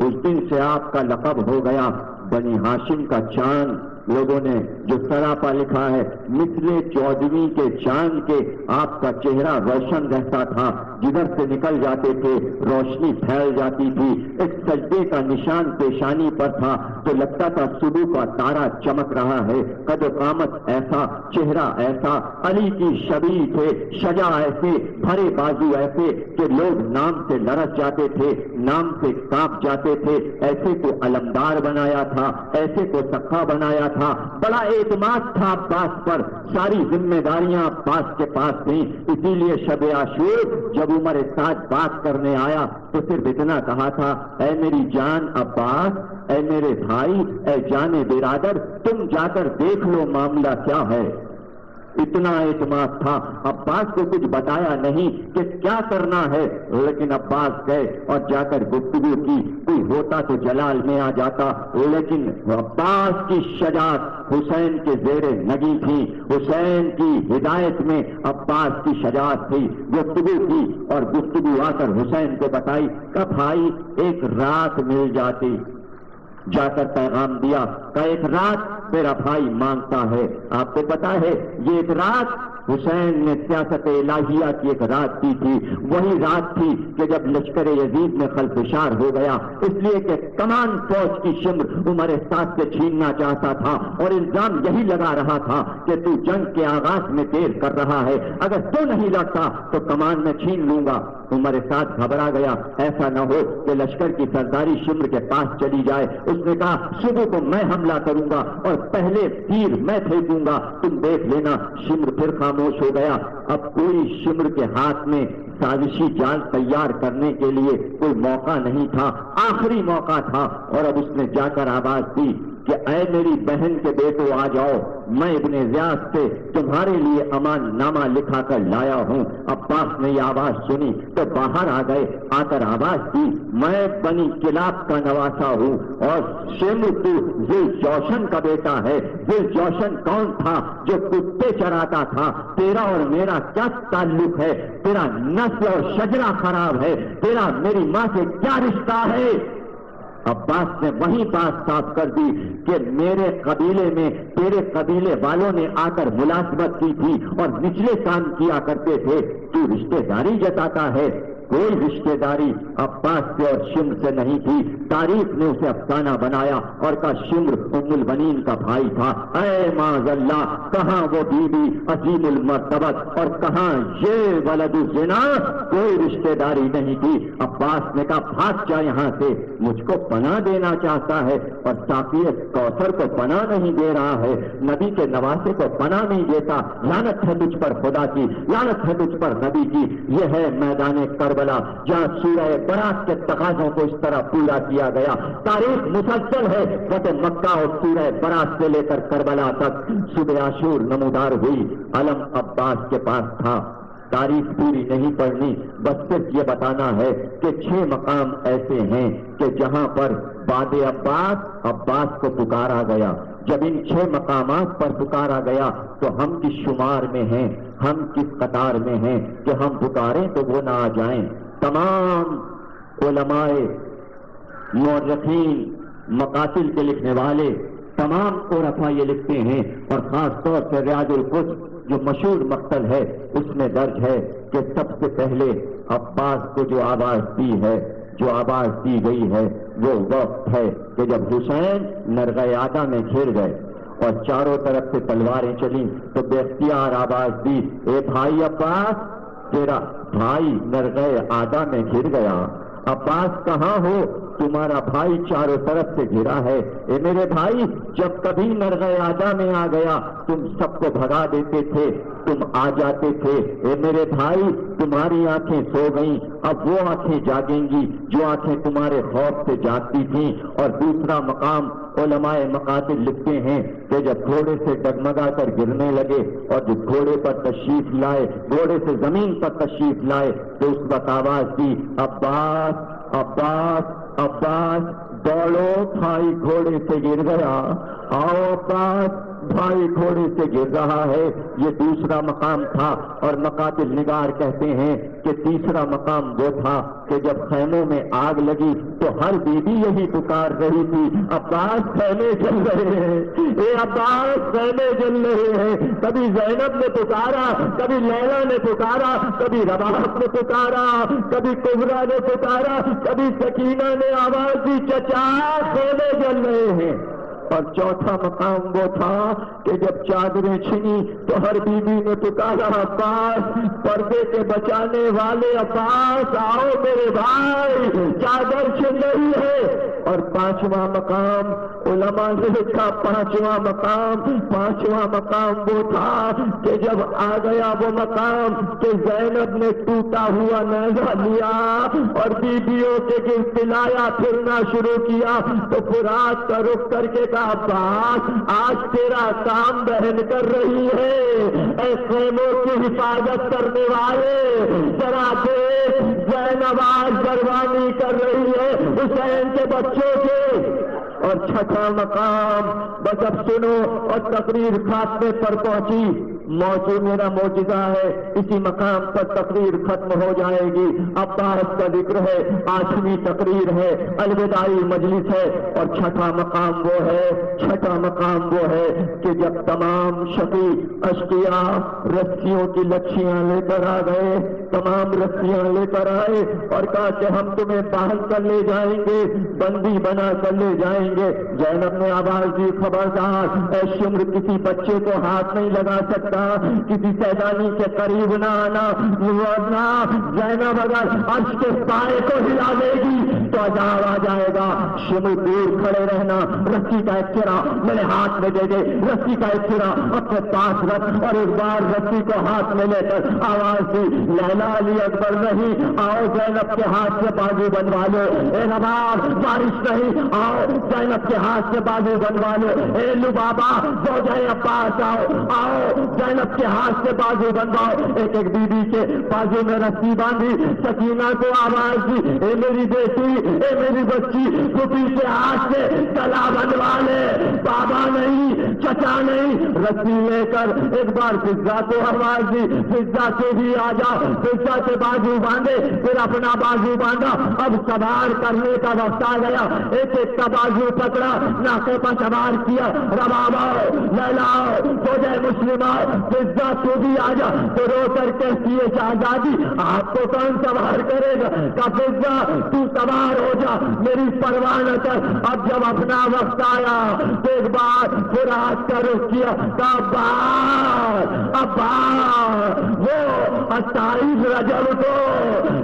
اس دن سے آپ کا لقب ہو گیا بنی ہاشم کا چاند۔ لوگوں نے جو سراپا لکھا ہے، مثل 14ویں کے چاند کے آپ کا چہرہ روشن رہتا تھا، جدھر سے نکل جاتے تھے روشنی پھیل جاتی تھی۔ ایک سجدے کا نشان پیشانی پر تھا تو لگتا تھا صبح کا تارا چمک رہا ہے۔ قد و قامت ایسا، چہرہ ایسا، علی کی شبیہ تھے، شجاع ایسے، بھرے بازو ایسے کہ لوگ نام سے لرز جاتے تھے، نام سے کانپ جاتے تھے۔ ایسے کو علمدار بنایا تھا، ایسے کو سخا بنایا تھا۔ بڑا اعتماد تھا عباس پر، ساری ذمہ داریاں عباس کے پاس تھیں۔ اسی لیے شب عاشور جب عمر سعد بات کرنے آیا تو صرف اتنا کہا تھا، اے میری جان عباس، اے میرے بھائی، اے جان برادر، تم جا کر دیکھ لو معاملہ کیا ہے۔ اتنا اعتماد تھا، عباس کو کچھ بتایا نہیں کہ کیا کرنا ہے، لیکن عباس گئے اور جا کر گفتگو کی۔ کوئی ہوتا تو جلال میں آ جاتا، لیکن عباس کی شجاعت حسین کے زیر نگی تھی، حسین کی ہدایت میں عباس کی شجاعت تھی۔ گفتگو کی اور گفتگو آ کر حسین کو بتائی کہ بھائی ایک رات مل جاتی، جا کر پیغام دیا کہ ایک رات میرا بھائی مانگتا ہے۔ آپ کو پتا ہے یہ ایک رات حسین نے سیاست الہیہ کی ایک رات دی تھی، وہی رات تھی کہ جب لشکر یزید میں خلفشار ہو گیا، اس لیے کہ کمان فوج کی شمر عمر سعد سے چھیننا چاہتا تھا اور الزام یہی لگا رہا تھا کہ تو جنگ کے آغاز میں دیر کر رہا ہے، اگر تو نہیں لڑتا تو کمان میں چھین لوں گا۔ عمر سعد گھبرا گیا، ایسا نہ ہو کہ لشکر کی سرداری شمر کے پاس چلی جائے۔ اس نے کہا صبح کو میں حملہ کروں گا اور پہلے تیر میں پھینکوں گا، تم دیکھ لینا۔ شمر پھر خاموش ہو گیا۔ اب کوئی شمر کے ہاتھ میں سازشی جال تیار کرنے کے لیے کوئی موقع نہیں تھا، آخری موقع تھا، اور اب اس نے جا کر آواز دی کہ اے میری بہن کے بیٹو آ جاؤ، میں ابن زیاد سے تمہارے لیے امان نامہ لکھا کر لایا ہوں۔ عباس نے یہ آواز سنی تو باہر آ گئے، آ کر آواز دی میں بنی کلاب کا نواسا ہوں اور شمر تو ذل جوشن کا بیٹا ہے۔ ذل جوشن کون تھا؟ جو کتے چراتا تھا۔ تیرا اور میرا کیا تعلق ہے؟ تیرا نسل اور شجرہ خراب ہے، تیرا میری ماں سے کیا رشتہ ہے؟ عباس نے وہی بات صاف کر دی کہ میرے قبیلے میں تیرے قبیلے والوں نے آ کر ملازمت کی تھی اور نچلے کام کیا کرتے تھے، تو رشتہ داری جتاتا ہے۔ کوئی رشتہ داری عباس سے اور شمر سے نہیں تھی۔ تاریخ نے اسے افسانہ بنایا اور کہا شمر ام البنین کا بھائی تھا۔ اے معاذ اللہ، کہاں وہ بی بی عظیم المرتبت اور کہاں یہ ولد الزنا، کوئی رشتہ داری نہیں تھی۔ عباس نے کہا بھاگ جا یہاں سے، مجھ کو پناہ دینا چاہتا ہے اور ساقی کوثر کو پناہ نہیں دے رہا ہے، نبی کے نواسے کو پناہ نہیں دیتا۔ لعنت ہے تجھ پر خدا کی، لعنت ہے تجھ پر نبی کی۔ یہ ہے میدان کربلا جہاں سورہ برات کے تقاضوں کو اس طرح پورا کیا گیا۔ تاریخ مسلسل ہے، فتح مکہ اور سورہ برات سے لے کر کربلا تک صبح عاشور نمودار ہوئی۔ علم عباس کے پاس تھا۔ تاریخ پوری نہیں پڑھنی، بس صرف یہ بتانا ہے کہ 6 مقام ایسے ہیں کہ جہاں پر بعد عباس کو پکارا گیا۔ جب ان 6 مقامات پر پکارا گیا تو ہم کس شمار میں ہیں، ہم کس قطار میں ہیں کہ ہم پکاریں تو وہ نہ آ جائیں۔ تمام علماء، مورخین، مقاتل کے لکھنے والے، تمام عرفا یہ لکھتے ہیں، اور خاص طور سے ریاض القدس جو مشہور مقتل ہے اس میں درج ہے کہ سب سے پہلے عباس کو جو آواز دی ہے، جو آواز دی گئی ہے، وہ وقت ہے کہ جب حسین نرغہ آدھا میں گھر گئے اور چاروں طرف سے تلواریں چلیں تو بے اختیار آواز دی، اے بھائی عباس، تیرا بھائی نرغہ آدھا میں گھر گیا، عباس کہاں ہو؟ تمہارا بھائی چاروں طرف سے گھرا ہے۔ اے میرے بھائی، جب کبھی نرغہ آدھا میں آ گیا تم سب کو بھگا دیتے تھے، تم آ جاتے تھے۔ اے میرے بھائی، تمہاری آنکھیں سو گئیں، اب وہ آنکھیں جاگیں گی جو آنکھیں تمہارے خوف سے جاگتی تھیں۔ اور دوسرا مقام علماء مقاتل لکھتے ہیں کہ جب گھوڑے سے ڈگمگا کر گرنے لگے اور جب گھوڑے پر تشریف لائے، گھوڑے سے زمین پر تشریف لائے تو اس وقت آواز دی، عباس عباس عباس، دوڑو، بھائی گھوڑے سے گر گیا، آؤ عباس، بھائی گھوڑے سے گر رہا ہے۔ یہ دوسرا مقام تھا۔ اور مقاتل نگار کہتے ہیں کہ تیسرا مقام وہ تھا کہ جب خیموں میں آگ لگی تو ہر بیوی یہی پکار رہی تھی، عباس خیمے جل رہے ہیں، اے عباس خیمے جل رہے ہیں۔ کبھی زینب نے پکارا، کبھی لیلا نے پکارا، کبھی رباح نے پکارا، کبھی کبرا نے پکارا، کبھی سکینہ نے آواز دی، چچا خیمے جل رہے ہیں۔ اور چوتھا مقام وہ تھا کہ جب چادریں چھنی تو ہر بیوی نے پکارا، عباس پردے کے بچانے والے، عباس آؤ میرے بھائی، چادر چھن رہی ہے۔ اور پانچواں مقام علماء نے لکھا، پانچواں مقام وہ تھا کہ جب آ گیا وہ مقام کہ زینب نے ٹوٹا ہوا نیزہ لیا اور بیویوں کے گرد لایا، پھرنا شروع کیا تو فرات کا رخ کر کے کہا، عباس آج تیرا کام بہن کر رہی ہے، اے خیموں کی حفاظت کرنے والے، ذرا دیکھ زینب آج قربانی کر رہی ہے حسین کے بچوں کے۔ اور چھٹا مقام، بس اب سنو، اور تقریر خاتمے پر پہنچی۔ موضوع میرا معجزہ ہے، اسی مقام پر تقریر ختم ہو جائے گی۔ عباس کا ذکر ہے، 8ویں تقریر ہے، الوداعی مجلس ہے۔ اور چھٹا مقام وہ ہے کہ جب تمام شقی اشقیاء رسیوں کی لچھیاں لے کر آ گئے، تمام رسیاں لے کر آئے اور کہا کہ ہم تمہیں باہر کر لے جائیں گے، بندی بنا کر لے جائیں گے۔ زینب نے آواز دی، خبردار، اے شمر کسی بچے کو ہاتھ نہیں لگا سکتا، کسی سیدانی کے قریب نہ آنا، ورنہ زینب اگر عرش کے سائے کو ہلا دے گی تو عذاب آ جائے گا۔ شمر دور کھڑے رہنا، رسی کا ایک سرا میرے ہاتھ میں دے دے، رسی کا ایک سرا اپنے پاس رکھ، اور ایک بار رسی کو ہاتھ میں لے کر آواز دی، لیلا علی اکبر نہیں، آؤ زینب کے ہاتھ سے بازو بنوا لو، اے نواب بارش نہیں، آؤ زینب کے ہاتھ سے بازو بنوا لو، اے لبابا زوجہ عباس آؤ زینب کے ہاتھ سے بازو بنواؤ۔ ایک ایک بی بی کے بازو میں رسی باندھی، سکینہ کو آواز دی، اے میری بیٹی، اے میری بچی، پھوپھی کے ہاتھ سے گلا بنوا لے، بابا نہیں، چچا نہیں، رسی لے کر ایک بار فضا کو آواز دی، فضا سے بھی آ جا، فضا سے بازو باندھے، پھر اپنا بازو باندھا۔ اب سوار کرنے کا وقت آ گیا، ایک ایک کا بازو پکڑا، ناکے پر سوار کیا، رباب آؤ، لیلا آؤ، فوجہ مسلمہ، فضا تو بھی آ جا۔ تو رو کر کہتی ہے، شہزادی آپ کو کون سوار کرے گا؟ کہ فضا تو سوار ہو جا، میری پرواہ نہ کر۔ اب جب اپنا وقت آیا تو ایک بار فرات کا رخ کیا، کہ عباس وہ 28 رجب کو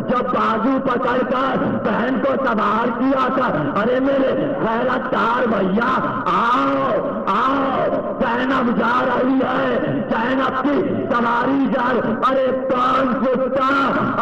جب بازو پکڑ کر بہن کو سوار کیا تھا، ارے میرے غیرت دار بھیا آؤ آؤ، زینب جا رہی ہے، زینب کی سواری جا رہی، ارے کون پوچھتا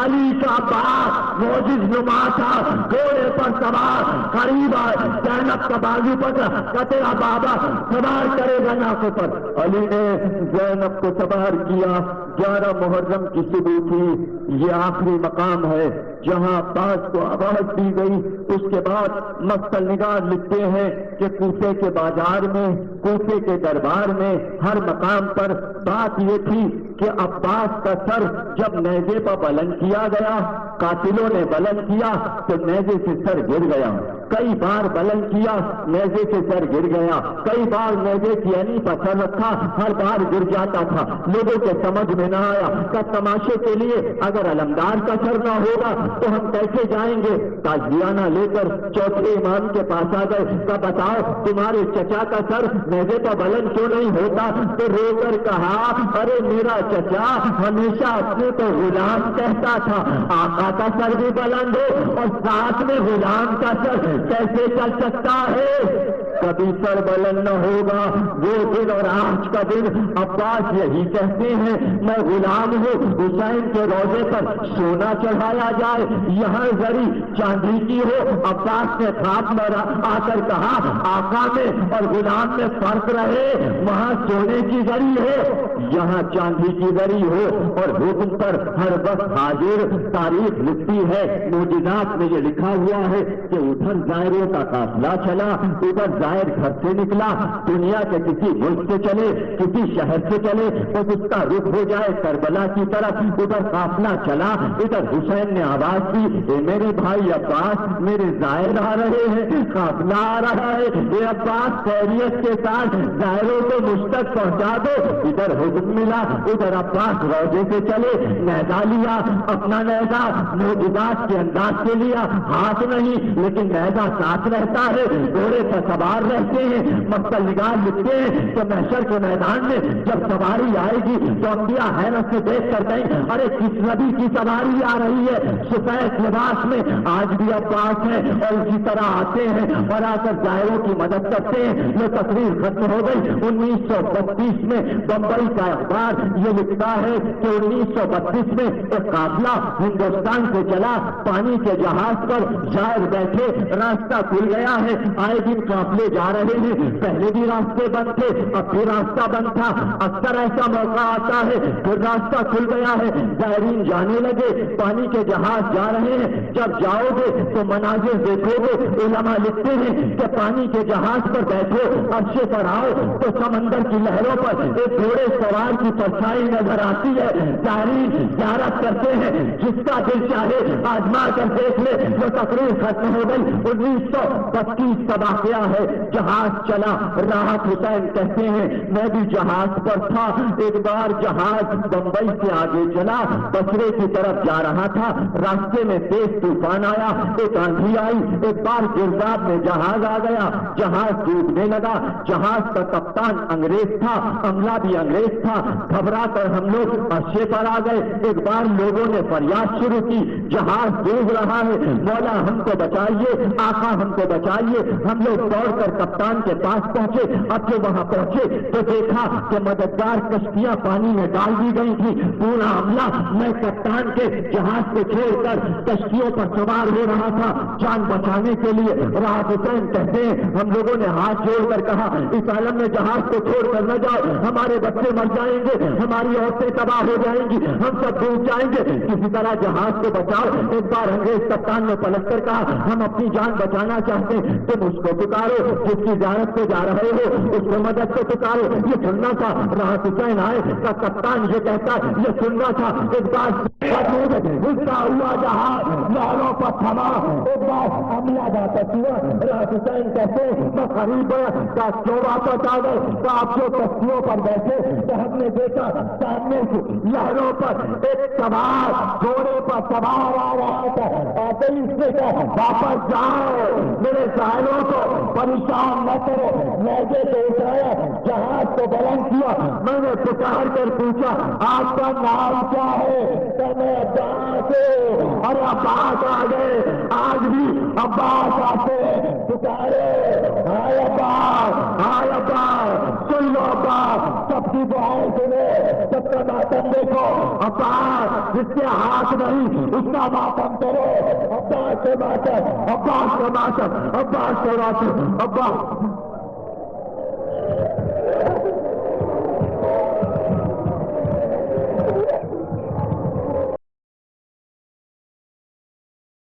علی کا باپ موجز نما تھا، گھوڑے پر سوار قریب آئے، زینب کا بازو پکڑا، کہ تیرا بابا سوار کرے گا ناکوں پر۔ علی نے زینب کو سوار کیا۔ 11 محرم کی صبح تھی، یہ آخری مقام ہے جہاں عباس کو آواز دی گئی۔ اس کے بعد مقتل نگار لکھتے ہیں کہ کوفے کے بازار میں، کوفے کے دربار میں، ہر مقام پر بات یہ تھی کہ عباس کا سر جب نیزے پر بلند کیا گیا، قاتلوں نے بلند کیا تو نیزے سے سر گر گیا، کئی بار بلند کیا نیزے سے سر گر گیا، کئی بار نیزے کی عینی پر سر رکھا، ہر بار گر جاتا تھا۔ لوگوں کے سمجھ میں نہ آیا کہ تماشے کے لیے اگر علمدار کا سر نہ ہوگا تو ہم کیسے جائیں گے؟ تازیانہ لے کر چوتھے امام کے پاس آ گئے کہ بتاؤ تمہارے چچا کا سر نیزے پر بلند کیوں نہیں ہوتا؟ تو رو کر کہا ارے میرا چچا ہمیشہ اپنے تو غلام کہتا تھا، آقا کا سر بھی بلند ہو اور ساتھ میں غلام کا سر کیسے چل سکتا ہے؟ کبھی سر بلند نہ ہوگا وہ دن اور آج کا دن۔ عباس یہی کہتے ہیں میں غلام ہوں، حسین کے روضے پر سونا چڑھایا جائے، یہاں زری چاندی کی ہو۔ عباس نے خواب میں آ کر کہا آقا میں اور غلام میں فرق رہے، وہاں سونے کی زری ہے یہاں چاندی کی زری ہو، اور حکم پر ہر وقت حاضر۔ تاریخ لکھتی ہے، معجزات میں یہ لکھا ہوا ہے کہ ادھر زائروں کا قافلہ چلا، ادھر زائر گھر سے نکلا، دنیا کے کسی ملک سے چلے کسی شہر سے چلے تو اس کا رخ ہو جائے کربلا کی طرف، ادھر قافلہ چلا، ادھر حسین نے آواز دی اے میرے بھائی عباس میرے زائر آ رہے ہیں، قافلہ آ رہا ہے، اے عباس خیریت کے ساتھ زائروں کو مجھ تک پہنچا دو۔ ادھر حکم ملا، ادھر عباس روضے سے چلے، نیزہ لیا، اپنا نیزہ معجزات کے انداز سے لیا، ہاتھ نہیں لیکن نیزہ ساتھ رہتا ہے، گھوڑے پر سوار رہتے ہیں۔ مقتل نگار لکھتے ہیں کہ محشر کے میدان میں جب سواری آئے گی تو انبیاء حیرت سے دیکھ کر کہیں ارے کس نبی کی سواری آ رہی ہے؟ سفید لباس میں۔ آج بھی عباس ہیں اور اسی طرح آتے ہیں اور آ کر زائروں کی مدد کرتے ہیں۔ یہ تقریر ختم ہو گئی 1932 میں۔ بمبئی کا اخبار یہ لکھتا ہے کہ 1932 میں ایک قافلہ ہندوستان سے چلا، پانی کے جہاز پر زائر بیٹھے، راستہ کھل گیا ہے، آئے دن قافلے جا رہے ہیں، پہلے بھی راستے بند تھے اب بھی راستہ بند تھا، اکثر ایسا موقع آتا ہے پھر راستہ کھل گیا ہے، زائرین جانے لگے، پانی کے جہاز جا رہے ہیں، جب جاؤ گے تو مناظر دیکھو گے۔ علماء لکھتے ہیں کہ پانی کے جہاز پر بیٹھو، عرشے پر آؤ تو سمندر کی لہروں پر ایک گھوڑے سوار کی پرچھائی نظر آتی ہے، زائرین زیارت کرتے ہیں، جس کا دل چاہے آزما کر دیکھ لے۔ وہ تقریر ختم ہو گئی 1932 کا واقعہ ہے، جہاز چلا، راحت حسین کہتے ہیں میں بھی جہاز پر تھا، ایک بار جہاز بمبئی سے آگے چلا، بصرے کی طرف جا رہا تھا، راستے میں تیز طوفان آیا، ایک آندھی آئی، ایک بار گرداب میں جہاز آ گیا، جہاز ڈوبنے لگا، جہاز کا کپتان انگریز تھا، عملہ بھی انگریز تھا، گھبرا کر ہم لوگ عرشے پر آ گئے، ایک بار لوگوں نے فریاد شروع کی جہاز ڈوب رہا ہے، مولا ہم کو بچائیے، آقا ہم کو بچائیے۔ ہم لوگ دوڑ کر کپتان کے پاس پہنچے، اب جو وہاں پہنچے تو دیکھا کہ مددگار کشتیاں پانی میں ڈال دی گئی تھی، پورا عملہ میں کپتان کے جہاز کو چھوڑ کر کشتیوں پر سوار ہو رہا تھا جان بچانے کے لیے۔ راحت حسین کہتے ہیں ہم لوگوں نے ہاتھ جوڑ کر کہا اس عالم میں جہاز کو چھوڑ کر نہ جاؤ، ہمارے بچے مر جائیں گے، ہماری عورتیں تباہ ہو جائیں گی، ہم سب ڈوب جائیں گے، کسی طرح جہاز کو بچاؤ۔ ایک بار انگریز کپتان نے پلٹ کر کہا ہم اپنی جان بچانا چاہتے ہیں، تم اس کو پکارو جس کی زیارت پہ جا رہے ہو، اس کو مدد کو پکارو۔ یہ سننا تھا، راحت حسین آئے کا کپتان یہ کہتا یہ سننا تھا۔ ایک بار گزرا ہوا جہاز لہروں پر تھما، ایک بار حملہ جاتا ہوا، راحت حسین کہتے میں قریب کا کیوں واپس آ گئے تو آپ جو کشتیوں پر بیٹھے تو ہم نے دیکھا سامنے سے لہروں پر ایک سوار گھوڑے پر سوار آ رہا تھا، آتے ہی اس نے کہا واپس جاؤ، میرے سائلوں کو پریشان نہ کرو، نیزے سے اٹھایا، جہاز کو بلند کیا، میں نے پکار کر پوچھا آپ کا نام کیا ہے؟ تو میں عباس ہوں، اور عباس آ گئے، آج بھی عباس آتے پکارے ہائے عباس، ہائے عباس، سن لو عباس، سب کی دعائیں سنو، سب کا ماتم دیکھو، عباس جس کے ہاتھ نہیں اس کا ماتم کرو، عباس سے ماتم، عباس کا ماتم، عباس کا ماتم، عباس